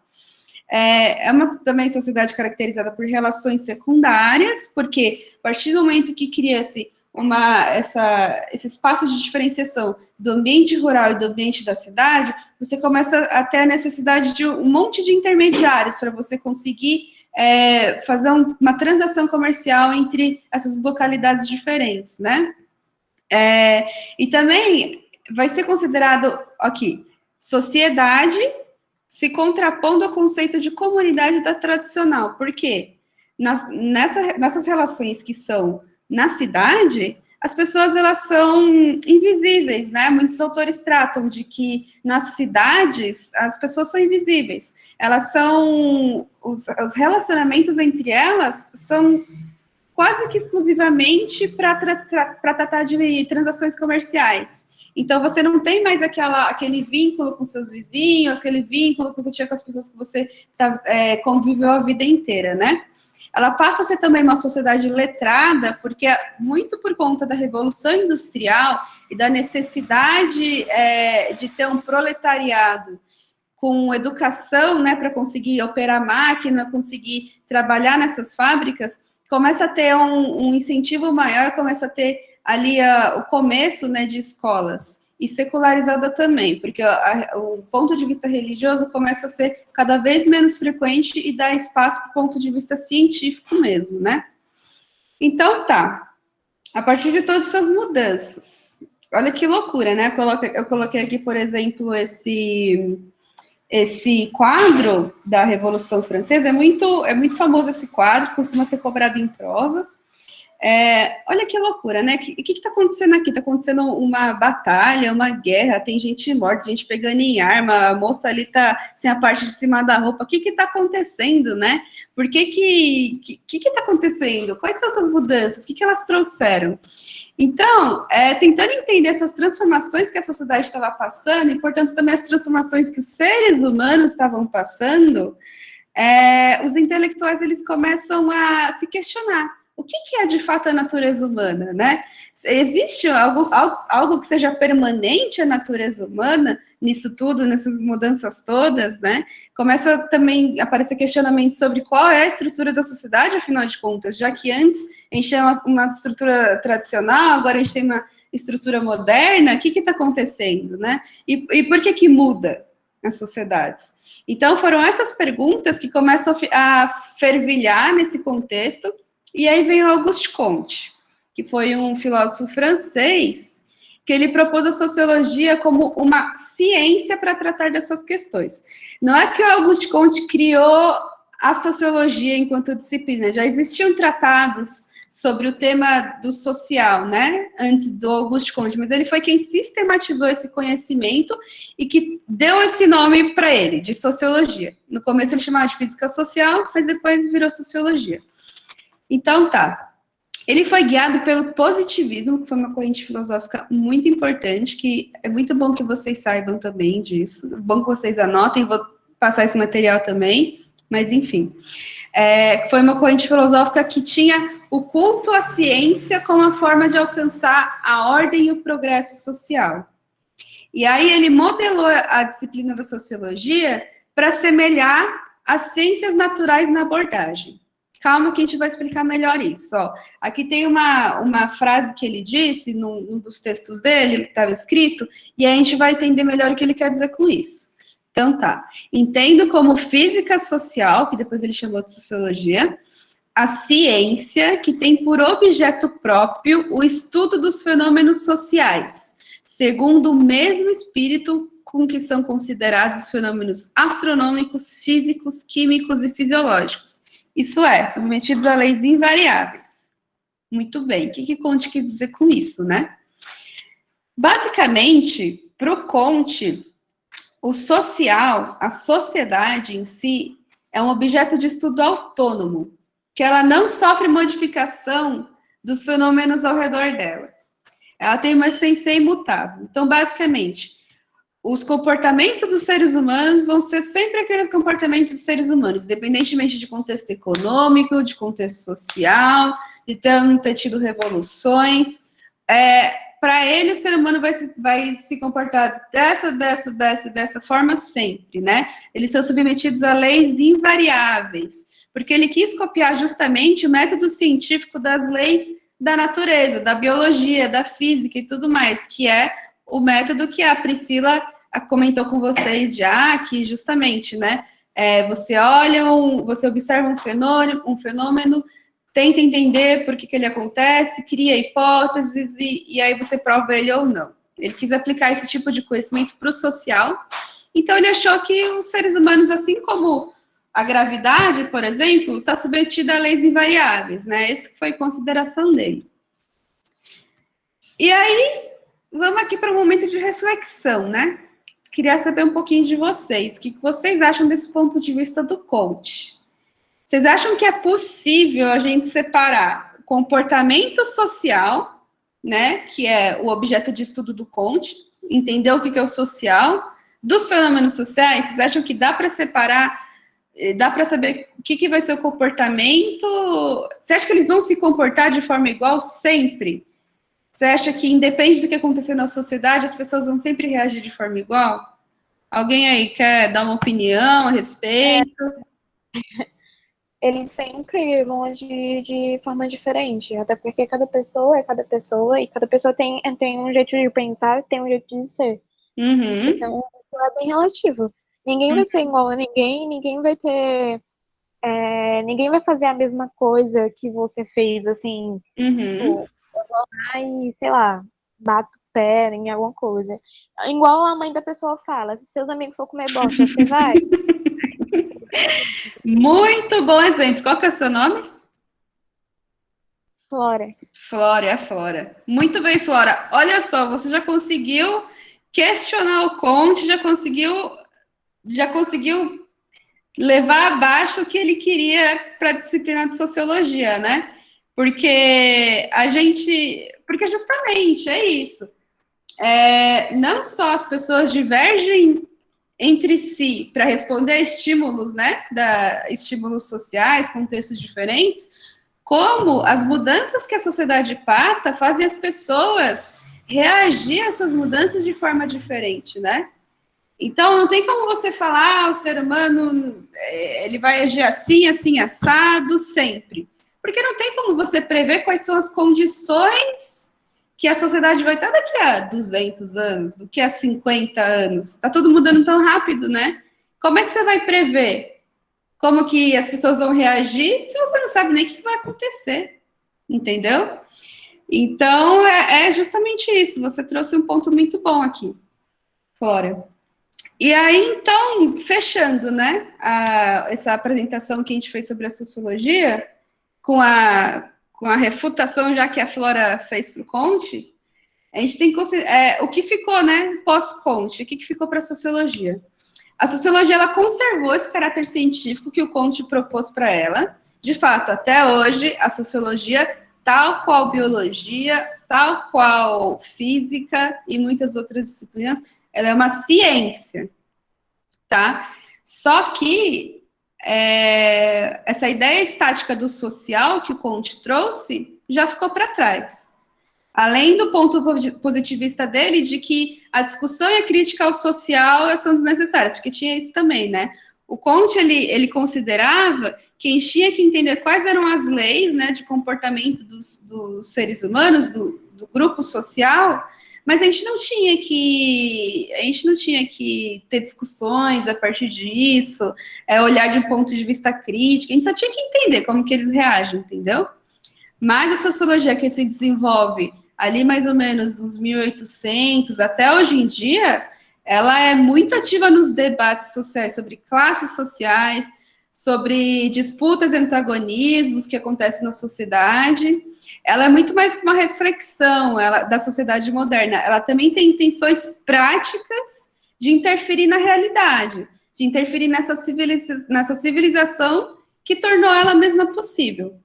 É uma também sociedade caracterizada por relações secundárias, porque a partir do momento que cria-se esse espaço de diferenciação do ambiente rural e do ambiente da cidade, você começa a ter a necessidade de um monte de intermediários para você conseguir fazer uma transação comercial entre essas localidades diferentes, né? E também vai ser considerado aqui sociedade se contrapondo ao conceito de comunidade da tradicional. Por quê? Nessas relações que são na cidade, as pessoas, elas são invisíveis, né? Muitos autores tratam de que nas cidades as pessoas são invisíveis. Elas são, os relacionamentos entre elas são quase que exclusivamente para tratar de transações comerciais. Então, você não tem mais aquele vínculo com seus vizinhos, aquele vínculo que você tinha com as pessoas que você conviveu a vida inteira, né? Ela passa a ser também uma sociedade letrada, porque muito por conta da Revolução Industrial e da necessidade de ter um proletariado com educação, né, para conseguir operar máquina, conseguir trabalhar nessas fábricas, começa a ter um incentivo maior, começa a ter ali o começo, né, de escolas. E secularizada também, porque o ponto de vista religioso começa a ser cada vez menos frequente e dá espaço para o ponto de vista científico mesmo, né? Então, tá. A partir de todas essas mudanças, olha que loucura, né? Eu coloquei aqui, por exemplo, esse quadro da Revolução Francesa, é muito famoso esse quadro, costuma ser cobrado em prova. Olha que loucura, né? O que está acontecendo aqui? Está acontecendo uma batalha, uma guerra, tem gente morta, gente pegando em arma, a moça ali está sem a parte de cima da roupa. O que está acontecendo, né? Por que está acontecendo? Quais são essas mudanças? O que elas trouxeram? Então, tentando entender essas transformações que a sociedade estava passando, e, portanto, também as transformações que os seres humanos estavam passando, os intelectuais, eles começam a se questionar. O que é, de fato, a natureza humana, né? Existe algo que seja permanente a natureza humana nisso tudo, nessas mudanças todas, né? Começa também a aparecer questionamentos sobre qual é a estrutura da sociedade, afinal de contas, já que antes a gente tinha uma estrutura tradicional, agora a gente tem uma estrutura moderna, o que está acontecendo, né? E por que muda as sociedades? Então, foram essas perguntas que começam a fervilhar nesse contexto. E aí vem o Auguste Comte, que foi um filósofo francês, que ele propôs a sociologia como uma ciência para tratar dessas questões. Não é que o Auguste Comte criou a sociologia enquanto disciplina, já existiam tratados sobre o tema do social, né, antes do Auguste Comte, mas ele foi quem sistematizou esse conhecimento e que deu esse nome para ele, de sociologia. No começo ele chamava de física social, mas depois virou sociologia. Então, tá. Ele foi guiado pelo positivismo, que foi uma corrente filosófica muito importante, que é muito bom que vocês saibam também disso. É bom que vocês anotem, vou passar esse material também, mas enfim. Foi uma corrente filosófica que tinha o culto à ciência como a forma de alcançar a ordem e o progresso social. E aí ele modelou a disciplina da sociologia para semelhar as ciências naturais na abordagem. Calma que a gente vai explicar melhor isso. Ó, aqui tem uma frase que ele disse num dos textos dele, que estava escrito, e aí a gente vai entender melhor o que ele quer dizer com isso. Então tá. Entendo como física social, que depois ele chamou de sociologia, a ciência que tem por objeto próprio o estudo dos fenômenos sociais, segundo o mesmo espírito com que são considerados os fenômenos astronômicos, físicos, químicos e fisiológicos. Isso é, submetidos a leis invariáveis. Muito bem. O que Comte quis dizer com isso, né? Basicamente, para o Comte, o social, a sociedade em si, é um objeto de estudo autônomo, que ela não sofre modificação dos fenômenos ao redor dela. Ela tem uma essência imutável. Então, basicamente, os comportamentos dos seres humanos vão ser sempre aqueles comportamentos dos seres humanos, independentemente de contexto econômico, de contexto social, de ter tido revoluções. Para ele, o ser humano vai se comportar dessa forma sempre, né? Eles são submetidos a leis invariáveis, porque ele quis copiar justamente o método científico das leis da natureza, da biologia, da física e tudo mais, que é o método que a Priscila comentou com vocês já, que justamente, né, você observa um fenômeno, tenta entender por que ele acontece, cria hipóteses e aí você prova ele ou não. Ele quis aplicar esse tipo de conhecimento para o social, então ele achou que os seres humanos, assim como a gravidade, por exemplo, está submetida a leis invariáveis, né? Essa foi a consideração dele. E aí, vamos aqui para um momento de reflexão, né? Queria saber um pouquinho de vocês. O que vocês acham desse ponto de vista do Comte? Vocês acham que é possível a gente separar o comportamento social, né, que é o objeto de estudo do Comte, entender o que é o social, dos fenômenos sociais? Vocês acham que dá para separar, dá para saber o que vai ser o comportamento? Você acha que eles vão se comportar de forma igual sempre? Você acha que, independe do que acontecer na sociedade, as pessoas vão sempre reagir de forma igual? Alguém aí quer dar uma opinião a respeito? Eles sempre vão agir de forma diferente, até porque cada pessoa é cada pessoa, e cada pessoa tem um jeito de pensar, tem um jeito de ser. Uhum. Então, isso é bem relativo. Ninguém vai ser igual a ninguém, ninguém vai ter... ninguém vai fazer a mesma coisa que você fez, assim, Uhum. e, sei lá, bato o pé em alguma coisa. Igual a mãe da pessoa fala, se seus amigos for comer bosta, você vai? Muito bom exemplo. Qual que é o seu nome? Flora. Flora. Muito bem, Flora. Olha só, você já conseguiu questionar o Comte, já conseguiu levar abaixo o que ele queria para a disciplina de sociologia, né? Porque justamente é isso. Não só as pessoas divergem entre si para responder a estímulos, né? Estímulos sociais, contextos diferentes, como as mudanças que a sociedade passa fazem as pessoas reagir a essas mudanças de forma diferente, né? Então, não tem como você falar, o ser humano, ele vai agir assim, assim, assado, sempre. Porque não tem como você prever quais são as condições que a sociedade vai estar daqui a 200 anos, daqui a 50 anos. Está tudo mudando tão rápido, né? Como é que você vai prever como que as pessoas vão reagir se você não sabe nem o que vai acontecer? Entendeu? Então, é justamente isso. Você trouxe um ponto muito bom aqui, Flora. E aí, então, fechando, né, essa apresentação que a gente fez sobre a sociologia, com a refutação já que a Flora fez para o Comte, a gente tem que considerar o que ficou, né, pós-Comte, o que ficou para a sociologia. A sociologia, ela conservou esse caráter científico que o Comte propôs para ela. De fato, até hoje, a sociologia, tal qual biologia, tal qual física e muitas outras disciplinas, ela é uma ciência, tá? Só que essa ideia estática do social que o Comte trouxe já ficou para trás. Além do ponto positivista dele de que a discussão e a crítica ao social são desnecessárias, porque tinha isso também, né? O Comte, ele considerava que a gente tinha que entender quais eram as leis, né, de comportamento dos seres humanos, do grupo social, mas a gente não tinha que ter discussões a partir disso, olhar de um ponto de vista crítico, a gente só tinha que entender como que eles reagem, entendeu? Mas a sociologia que se desenvolve ali mais ou menos nos 1800 até hoje em dia, ela é muito ativa nos debates sociais sobre classes sociais, sobre disputas e antagonismos que acontecem na sociedade. Ela é muito mais uma reflexão da sociedade moderna. Ela também tem intenções práticas de interferir na realidade, de interferir nessa civilização que tornou ela mesma possível.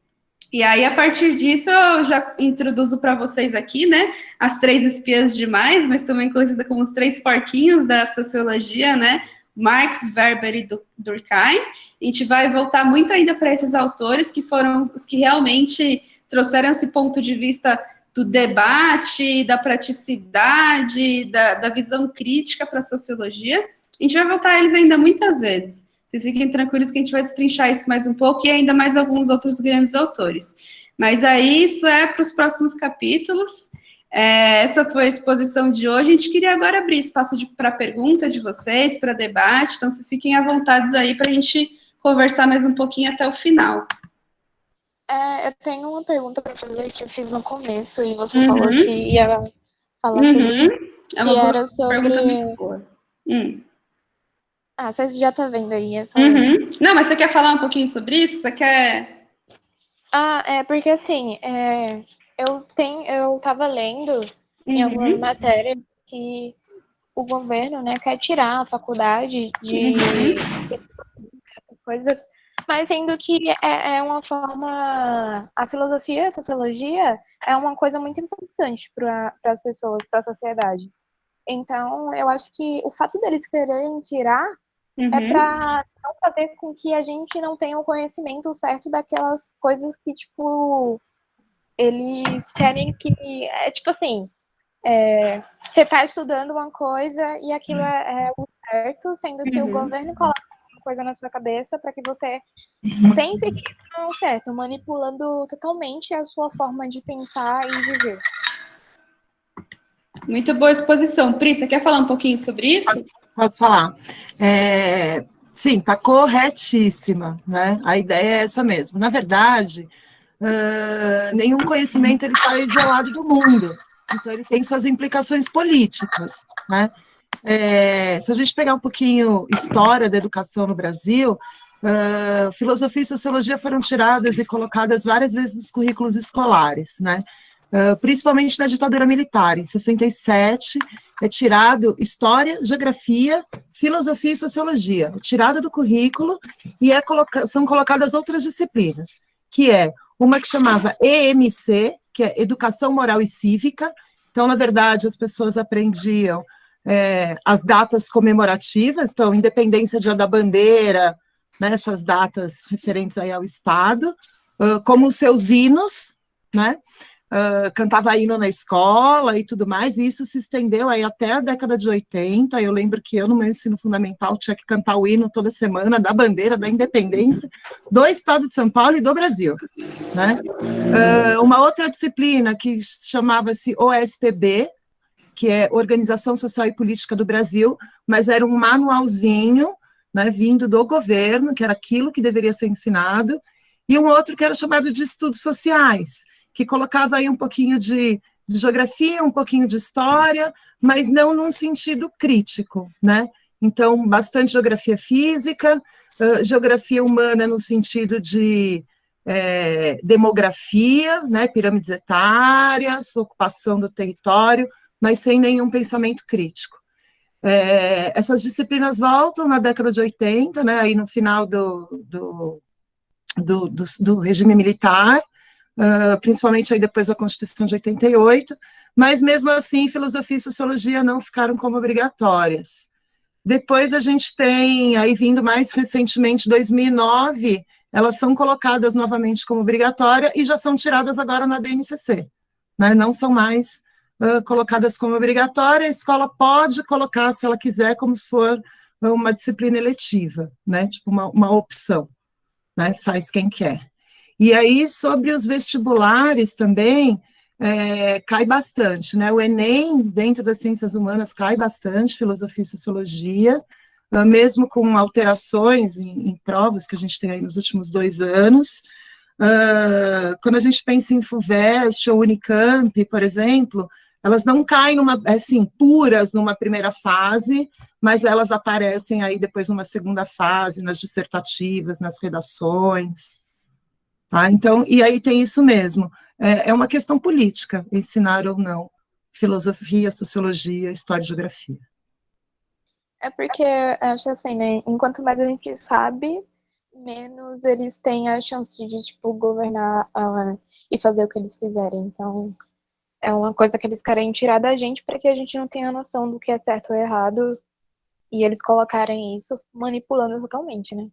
E aí, a partir disso, eu já introduzo para vocês aqui, né, as 3 espiãs demais, mas também conhecida como os 3 porquinhos da sociologia, né, Marx, Weber e Durkheim. A gente vai voltar muito ainda para esses autores, que foram os que realmente trouxeram esse ponto de vista do debate, da praticidade, da visão crítica para a sociologia. A gente vai voltar a eles ainda muitas vezes. Vocês fiquem tranquilos que a gente vai destrinchar isso mais um pouco e ainda mais alguns outros grandes autores. Mas aí isso é para os próximos capítulos. Essa foi a exposição de hoje. A gente queria agora abrir espaço para pergunta de vocês, para debate. Então, vocês fiquem à vontade aí para a gente conversar mais um pouquinho até o final. Eu tenho uma pergunta para fazer que eu fiz no começo e você falou que ia falar sobre isso. É uma pergunta muito boa. Você já tá vendo aí essa... Não, mas você quer falar um pouquinho sobre isso? Você quer... Porque assim, eu tava lendo em algumas matérias que o governo, né, quer tirar a faculdade de coisas, mas sendo que é uma forma... A filosofia, a sociologia é uma coisa muito importante para as pessoas, para a sociedade. Então, eu acho que o fato deles quererem tirar é para não fazer com que a gente não tenha o conhecimento certo daquelas coisas que, tipo, eles querem que... tipo assim, você tá estudando uma coisa e aquilo é o certo, sendo que o governo coloca uma coisa na sua cabeça para que você pense que isso não é o certo, manipulando totalmente a sua forma de pensar e viver. Muito boa exposição. Pri, você quer falar um pouquinho sobre isso? Posso falar. Sim, está corretíssima, né? A ideia é essa mesmo. Na verdade, nenhum conhecimento está isolado do mundo. Então, ele tem suas implicações políticas, né? Se a gente pegar um pouquinho história da educação no Brasil, filosofia e sociologia foram tiradas e colocadas várias vezes nos currículos escolares, né? Principalmente na ditadura militar. Em 67, é tirado História, Geografia, Filosofia e Sociologia, é tirado do currículo e são colocadas outras disciplinas, que é uma que chamava EMC, que é Educação Moral e Cívica. Então, na verdade, as pessoas aprendiam as datas comemorativas, então, independência, Dia da Bandeira, né, essas datas referentes aí ao Estado, como os seus hinos, né? Cantava hino na escola e tudo mais, e isso se estendeu aí até a década de 80, eu lembro que eu, no meu ensino fundamental, tinha que cantar o hino toda semana, da bandeira, da independência, do Estado de São Paulo e do Brasil, né? Uma outra disciplina que chamava-se OSPB, que é Organização Social e Política do Brasil, mas era um manualzinho, né, vindo do governo, que era aquilo que deveria ser ensinado, e um outro que era chamado de Estudos Sociais, que colocava aí um pouquinho de geografia, um pouquinho de história, mas não num sentido crítico, né? Então, bastante geografia física, geografia humana no sentido de demografia, né, pirâmides etárias, ocupação do território, mas sem nenhum pensamento crítico. Essas disciplinas voltam na década de 80, né, aí no final do regime militar, principalmente aí depois da Constituição de 88, mas mesmo assim filosofia e sociologia não ficaram como obrigatórias. Depois a gente tem, aí vindo mais recentemente, 2009, elas são colocadas novamente como obrigatória e já são tiradas agora na BNCC, né? Não são mais colocadas como obrigatória, a escola pode colocar, se ela quiser, como se for uma disciplina eletiva, né? Tipo uma opção, né? Faz quem quer. E aí, sobre os vestibulares também, cai bastante, né? O Enem, dentro das ciências humanas, cai bastante, filosofia e sociologia, mesmo com alterações em provas que a gente tem aí nos últimos 2 anos. Quando a gente pensa em FUVEST ou Unicamp, por exemplo, elas não caem assim, puras numa primeira fase, mas elas aparecem aí depois numa segunda fase, nas dissertativas, nas redações. Tá? Então, e aí tem isso mesmo, é uma questão política, ensinar ou não filosofia, sociologia, história e geografia. É porque, acho assim, né, enquanto mais a gente sabe, menos eles têm a chance de, tipo, governar e fazer o que eles quiserem. Então, é uma coisa que eles querem tirar da gente para que a gente não tenha noção do que é certo ou errado e eles colocarem isso manipulando totalmente, né?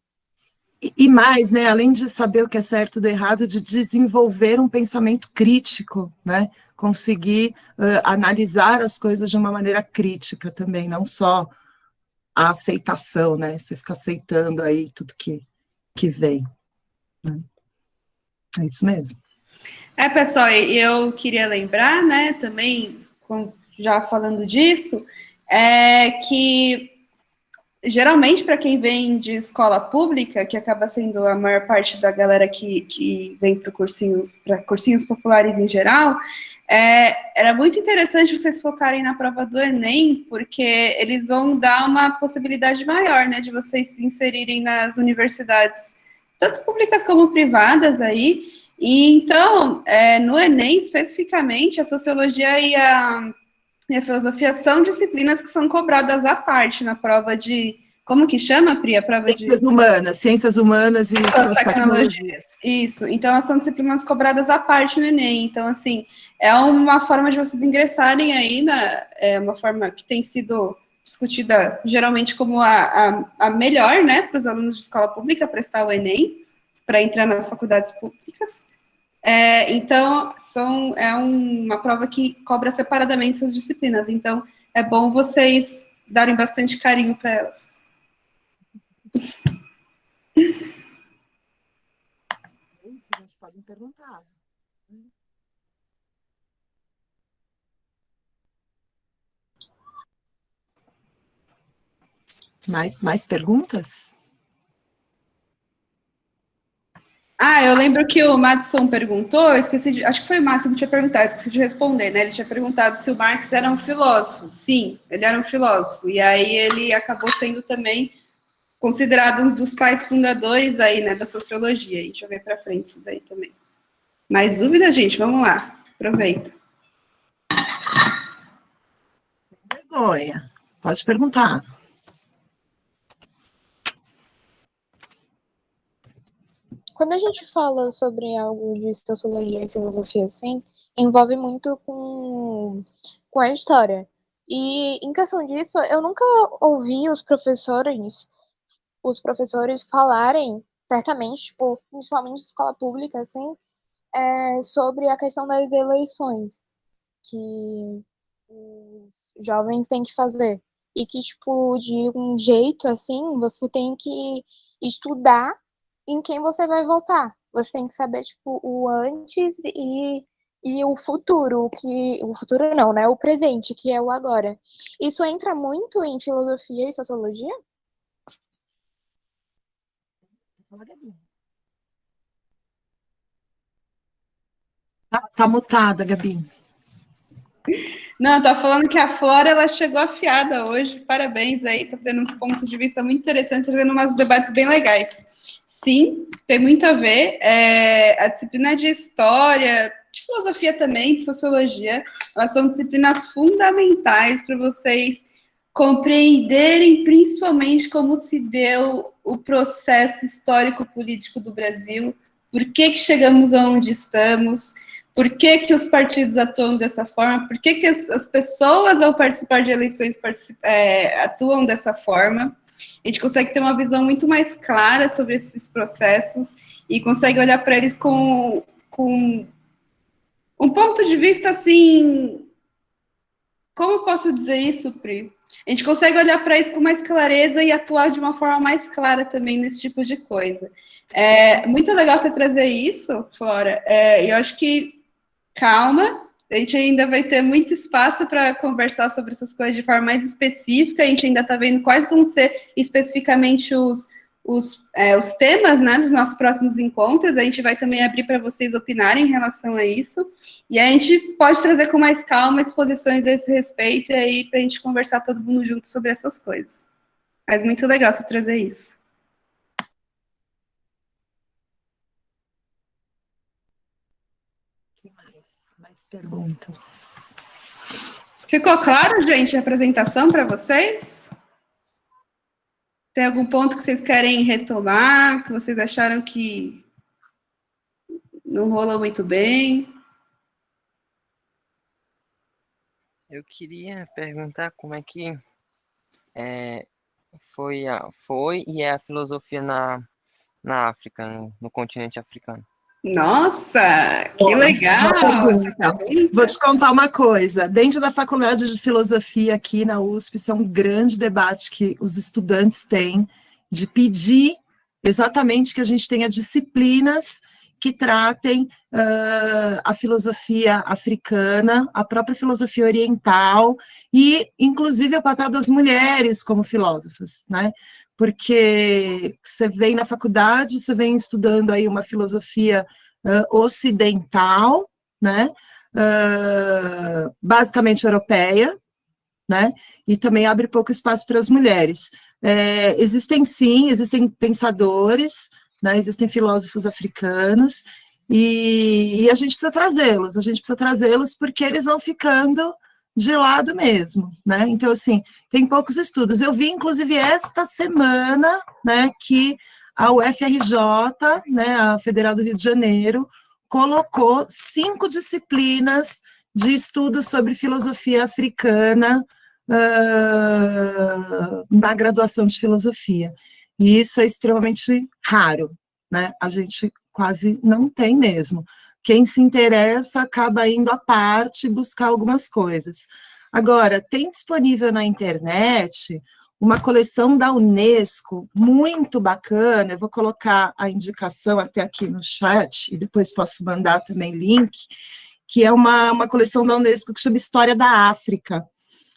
E mais, né, além de saber o que é certo e errado, de desenvolver um pensamento crítico, né, conseguir analisar as coisas de uma maneira crítica também, não só a aceitação, né, você fica aceitando aí tudo que vem. Né? É isso mesmo. Pessoal, eu queria lembrar, né, também, já falando disso, que geralmente, para quem vem de escola pública, que acaba sendo a maior parte da galera que vem para cursinhos populares em geral, era muito interessante vocês focarem na prova do Enem, porque eles vão dar uma possibilidade maior, né, de vocês se inserirem nas universidades, tanto públicas como privadas aí. E então, no Enem, especificamente, a sociologia e a filosofia são disciplinas que são cobradas à parte na prova de... Como que chama, Pri? A prova Ciências humanas e suas tecnologias. Isso. Então, elas são disciplinas cobradas à parte no Enem. Então, assim, é uma forma de vocês ingressarem aí uma forma que tem sido discutida geralmente como a melhor, né, para os alunos de escola pública prestar o Enem, para entrar nas faculdades públicas. Então, é uma prova que cobra separadamente essas disciplinas. Então, é bom vocês darem bastante carinho para elas. Vocês podem perguntar. Mais perguntas? Eu lembro que o Madison perguntou, acho que foi o Máximo que tinha perguntado, esqueci de responder, né? Ele tinha perguntado se o Marx era um filósofo. Sim, ele era um filósofo. E aí ele acabou sendo também considerado um dos pais fundadores aí, né, da sociologia. A gente vai ver para frente isso daí também. Mais dúvidas, gente? Vamos lá. Aproveita. Sem vergonha. Pode perguntar. Quando a gente fala sobre algo de sociologia e filosofia, assim, envolve muito com a história. E, em questão disso, eu nunca ouvi os professores falarem, certamente, tipo, principalmente em escola pública, assim, sobre a questão das eleições que os jovens têm que fazer. E que, tipo, de um jeito, assim, você tem que estudar em quem você vai votar. Você tem que saber, tipo, o antes e o futuro, o futuro não, né? O presente, que é o agora. Isso entra muito em filosofia e sociologia? Tá mutada, Gabi. Não, tá falando que a Flora, ela chegou afiada hoje. Parabéns aí, tá tendo uns pontos de vista muito interessantes, trazendo umas debates bem legais. Sim, tem muito a ver. A disciplina de história, de filosofia também, de sociologia, elas são disciplinas fundamentais para vocês compreenderem principalmente como se deu o processo histórico-político do Brasil, por que chegamos aonde estamos, por que os partidos atuam dessa forma, por que as pessoas, ao participar de eleições, atuam dessa forma. A gente consegue ter uma visão muito mais clara sobre esses processos e consegue olhar para eles com um ponto de vista, assim... Como eu posso dizer isso, Pri? A gente consegue olhar para isso com mais clareza e atuar de uma forma mais clara também nesse tipo de coisa. Muito legal você trazer isso, Flora. Eu acho que calma, A gente ainda vai ter muito espaço para conversar sobre essas coisas de forma mais específica. A gente ainda está vendo quais vão ser especificamente os temas, né, dos nossos próximos encontros. A gente vai também abrir para vocês opinarem em relação a isso. E a gente pode trazer com mais calma exposições a esse respeito e aí para a gente conversar todo mundo junto sobre essas coisas. Mas muito legal você trazer isso. Que mais perguntas? Ficou claro, gente, a apresentação para vocês? Tem algum ponto que vocês querem retomar, que vocês acharam que não rolou muito bem? Eu queria perguntar como é que foi e é a filosofia na África, no continente africano. Nossa, que Boa legal! pergunta. Vou te contar uma coisa. Dentro da Faculdade de Filosofia aqui na USP, isso é um grande debate que os estudantes têm de pedir exatamente que a gente tenha disciplinas que tratem a filosofia africana, a própria filosofia oriental e, inclusive, o papel das mulheres como filósofas, né? Porque você vem na faculdade, você vem estudando aí uma filosofia ocidental, né? Basicamente europeia, né? E também abre pouco espaço para as mulheres. Existem pensadores, né? Existem filósofos africanos, e a gente precisa trazê-los porque eles vão ficando de lado mesmo, né? Então, assim, tem poucos estudos. Eu vi, inclusive, esta semana, né, que a UFRJ, né, a Federal do Rio de Janeiro, colocou 5 disciplinas de estudos sobre filosofia africana na graduação de filosofia. E isso é extremamente raro, né? A gente quase não tem mesmo. Quem se interessa acaba indo à parte buscar algumas coisas. Agora, tem disponível na internet uma coleção da Unesco muito bacana, eu vou colocar a indicação até aqui no chat, e depois posso mandar também link, que é uma coleção da Unesco que chama História da África.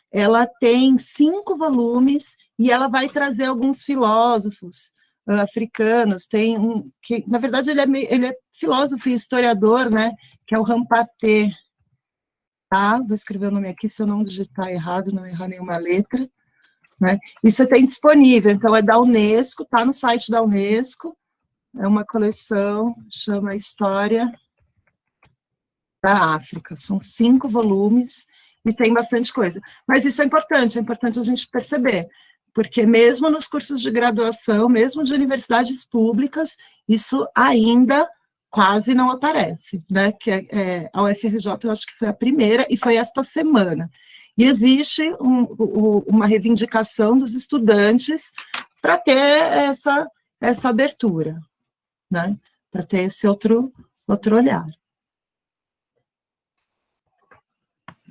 Ela tem 5 volumes e ela vai trazer alguns filósofos africanos. Tem um que, na verdade, ele é filósofo e historiador, né? Que é o Hampâté. Tá? Vou escrever o nome aqui, se eu não digitar errado, não errar nenhuma letra. Né? Isso tem disponível, então é da Unesco, está no site da Unesco. É uma coleção, chama História da África. São 5 volumes e tem bastante coisa. Mas isso é importante a gente perceber, porque mesmo nos cursos de graduação, mesmo de universidades públicas, isso ainda quase não aparece, né? Que a UFRJ, eu acho que foi a primeira, e foi esta semana. E existe uma reivindicação dos estudantes para ter essa abertura, né? Para ter esse outro olhar.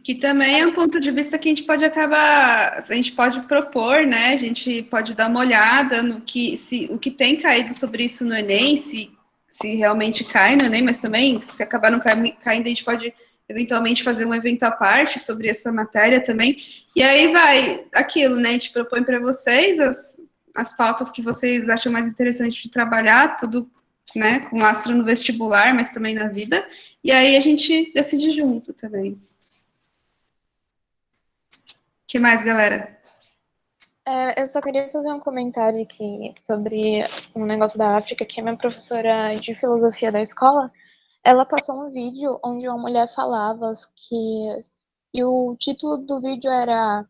Que também é um ponto de vista que a gente pode propor, né? A gente pode dar uma olhada no o que tem caído sobre isso no Enem, se realmente cai no Enem, mas também, se acabar não caindo, a gente pode eventualmente fazer um evento à parte sobre essa matéria também. E aí vai aquilo, né? A gente propõe para vocês as pautas que vocês acham mais interessantes de trabalhar, tudo, né, com lastro no vestibular, mas também na vida. E aí a gente decide junto também. O que mais, galera? Eu só queria fazer um comentário aqui sobre um negócio da África, que a minha professora de filosofia da escola, ela passou um vídeo onde uma mulher falava que... E o título do vídeo era...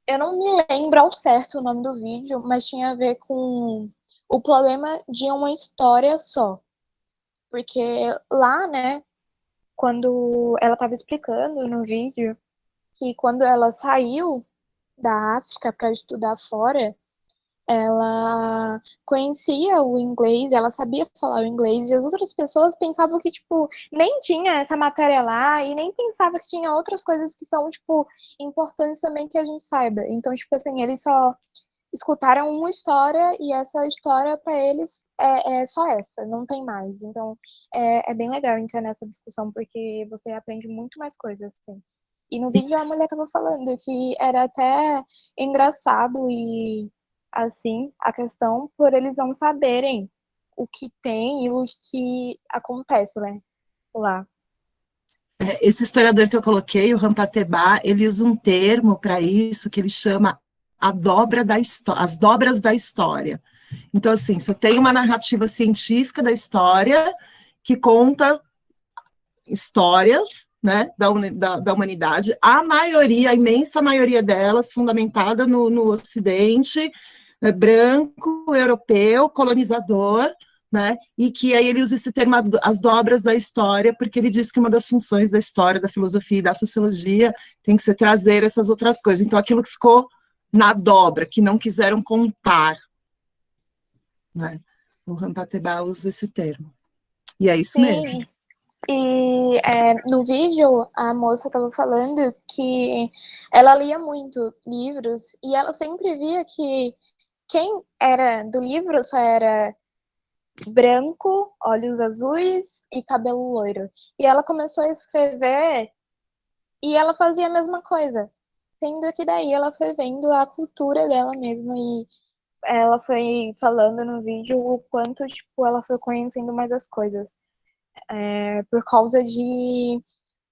Eu não me lembro ao certo o nome do vídeo, mas tinha a ver com o problema de uma história só. Porque lá, né, quando ela estava explicando no vídeo, que quando ela saiu da África para estudar fora, ela conhecia o inglês, ela sabia falar o inglês, e as outras pessoas pensavam que, tipo, nem tinha essa matéria lá, e nem pensava que tinha outras coisas que são, tipo, importantes também que a gente saiba. Então, tipo assim, eles só escutaram uma história e essa história para eles é só essa, não tem mais. Então é bem legal entrar nessa discussão porque você aprende muito mais coisas, assim. E no vídeo a mulher tava falando que era até engraçado e assim a questão por eles não saberem o que tem e o que acontece, né, lá. Esse historiador que eu coloquei, o Rampatebá, ele usa um termo para isso que ele chama as dobras da história. Então, assim, você tem uma narrativa científica da história que conta histórias, né, da humanidade, a imensa maioria delas fundamentada no Ocidente, branco, europeu, colonizador, né, e que aí ele usa esse termo, as dobras da história, porque ele diz que uma das funções da história, da filosofia e da sociologia tem que ser trazer essas outras coisas. Então, aquilo que ficou na dobra, que não quiseram contar, né, o Rampatebá usa esse termo. E é isso Sim. mesmo. E no vídeo a moça estava falando que ela lia muito livros e ela sempre via que quem era do livro só era branco, olhos azuis e cabelo loiro. E ela começou a escrever e ela fazia a mesma coisa, sendo que daí ela foi vendo a cultura dela mesma e ela foi falando no vídeo o quanto tipo ela foi conhecendo mais as coisas. Por causa de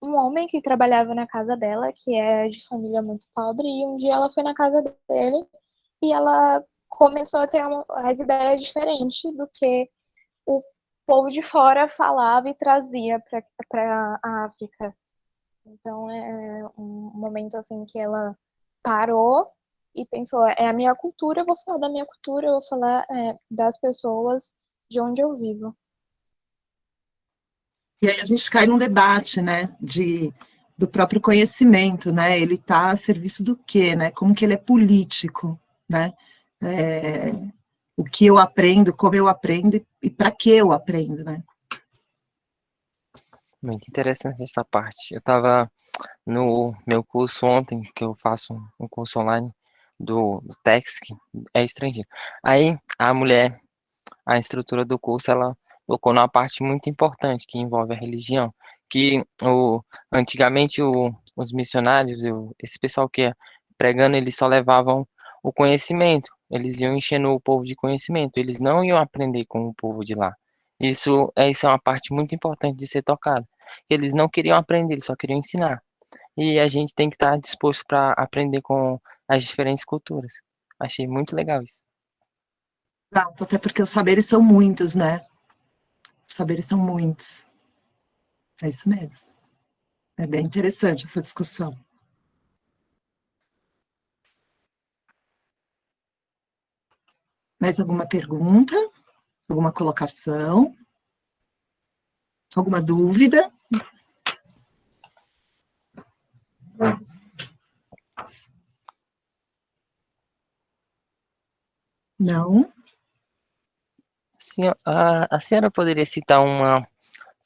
um homem que trabalhava na casa dela, que é de família muito pobre, e um dia ela foi na casa dele e ela começou a ter as ideias diferentes do que o povo de fora falava e trazia para a África. Então é um momento assim que ela parou e pensou, é a minha cultura, eu vou falar da minha cultura, eu vou falar das pessoas de onde eu vivo. E aí a gente cai num debate, né, do próprio conhecimento, né, ele está a serviço do quê, né, como que ele é político, né, o que eu aprendo, como eu aprendo e para que eu aprendo, né. Muito interessante essa parte. Eu estava no meu curso ontem, que eu faço um curso online do TEX, que é estrangeiro. Aí a estrutura do curso, ela tocou numa parte muito importante que envolve a religião, que antigamente os missionários, esse pessoal que ia pregando, eles só levavam o conhecimento, eles iam enchendo o povo de conhecimento, eles não iam aprender com o povo de lá. Isso é uma parte muito importante de ser tocada. Eles não queriam aprender, eles só queriam ensinar. E a gente tem que estar disposto para aprender com as diferentes culturas. Achei muito legal isso. Exato, até porque os saberes são muitos, né, os saberes são muitos. É isso mesmo. É bem interessante essa discussão. Mais alguma pergunta? Alguma colocação? Alguma dúvida? Não? A senhora poderia citar uma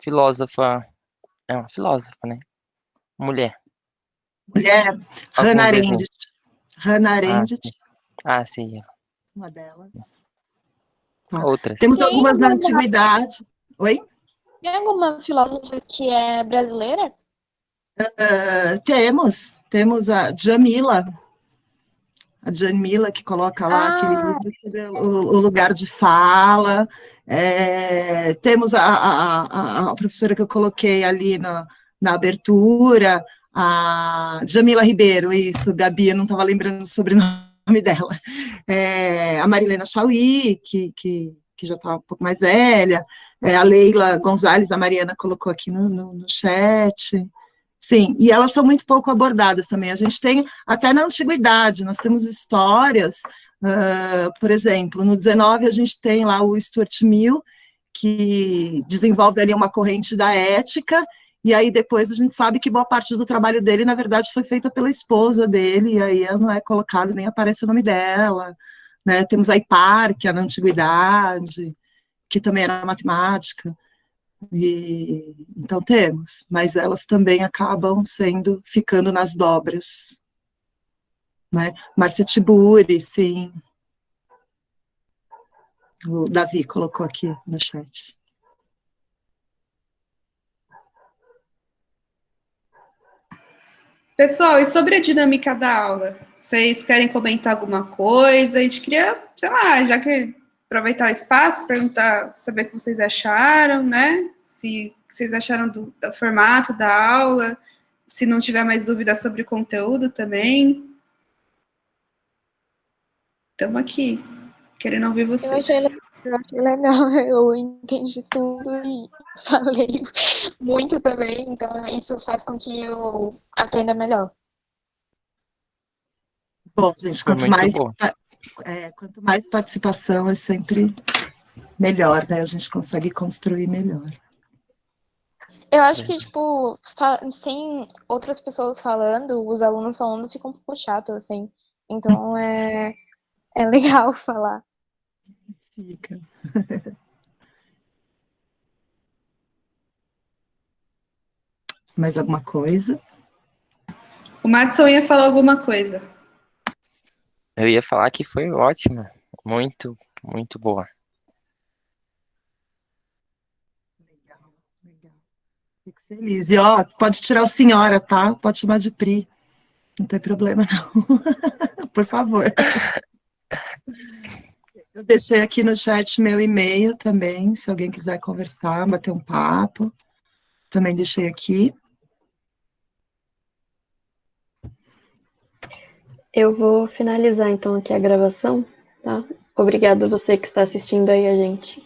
filósofa, é uma filósofa, né? Mulher, Mulher, Hannah algum desenho? Arendt. Hannah Ah, Arendt, sim. uma delas. Tá. Outras. Temos Tem algumas na alguma, antiguidade. Oi? tem alguma filósofa que é brasileira? Temos a Djamila, que coloca lá aquele Ah, livro sobre o lugar de fala. Temos a professora que eu coloquei ali na abertura, a Djamila Ribeiro, isso, Gabi, eu não estava lembrando o sobrenome dela. A Marilena Chauí, que já está um pouco mais velha, a Leila Gonzalez, a Mariana colocou aqui no chat. Sim, e elas são muito pouco abordadas também. A gente tem, até na antiguidade, nós temos histórias, por exemplo, no 19 a gente tem lá o Stuart Mill, que desenvolve ali uma corrente da ética, e aí depois a gente sabe que boa parte do trabalho dele, na verdade, foi feita pela esposa dele, e aí não é colocado, nem aparece o nome dela, né? Temos a Hipárquia na antiguidade, que também era matemática. Então temos, mas elas também acabam ficando nas dobras, né? Márcia Tiburi, sim, O Davi colocou aqui no chat. Pessoal, e sobre a dinâmica da aula? Vocês querem comentar alguma coisa? A gente queria, sei lá, já que aproveitar o espaço, perguntar, saber o que vocês acharam, né? Se o que vocês acharam do formato da aula, se não tiver mais dúvidas sobre o conteúdo também. Estamos aqui, querendo ouvir vocês. Eu achei legal, eu entendi tudo e falei muito também, então isso faz com que eu aprenda melhor. Bom, gente, Foi muito bom. quanto mais participação é sempre melhor, né? A gente consegue construir melhor. Eu acho que, tipo, sem outras pessoas falando, os alunos falando, fica um pouco chato, assim. Então é legal falar. Fica. Mais alguma coisa? O Madison ia falar alguma coisa. Eu ia falar que foi ótima. Muito, muito boa. Legal, legal. Fico feliz. E, ó, pode tirar o senhora, tá? Pode chamar de Pri. Não tem problema, não. Por favor. Eu deixei aqui no chat meu e-mail também, se alguém quiser conversar, bater um papo. Também deixei aqui. Eu vou finalizar então aqui a gravação, tá? Obrigada a você que está assistindo aí a gente.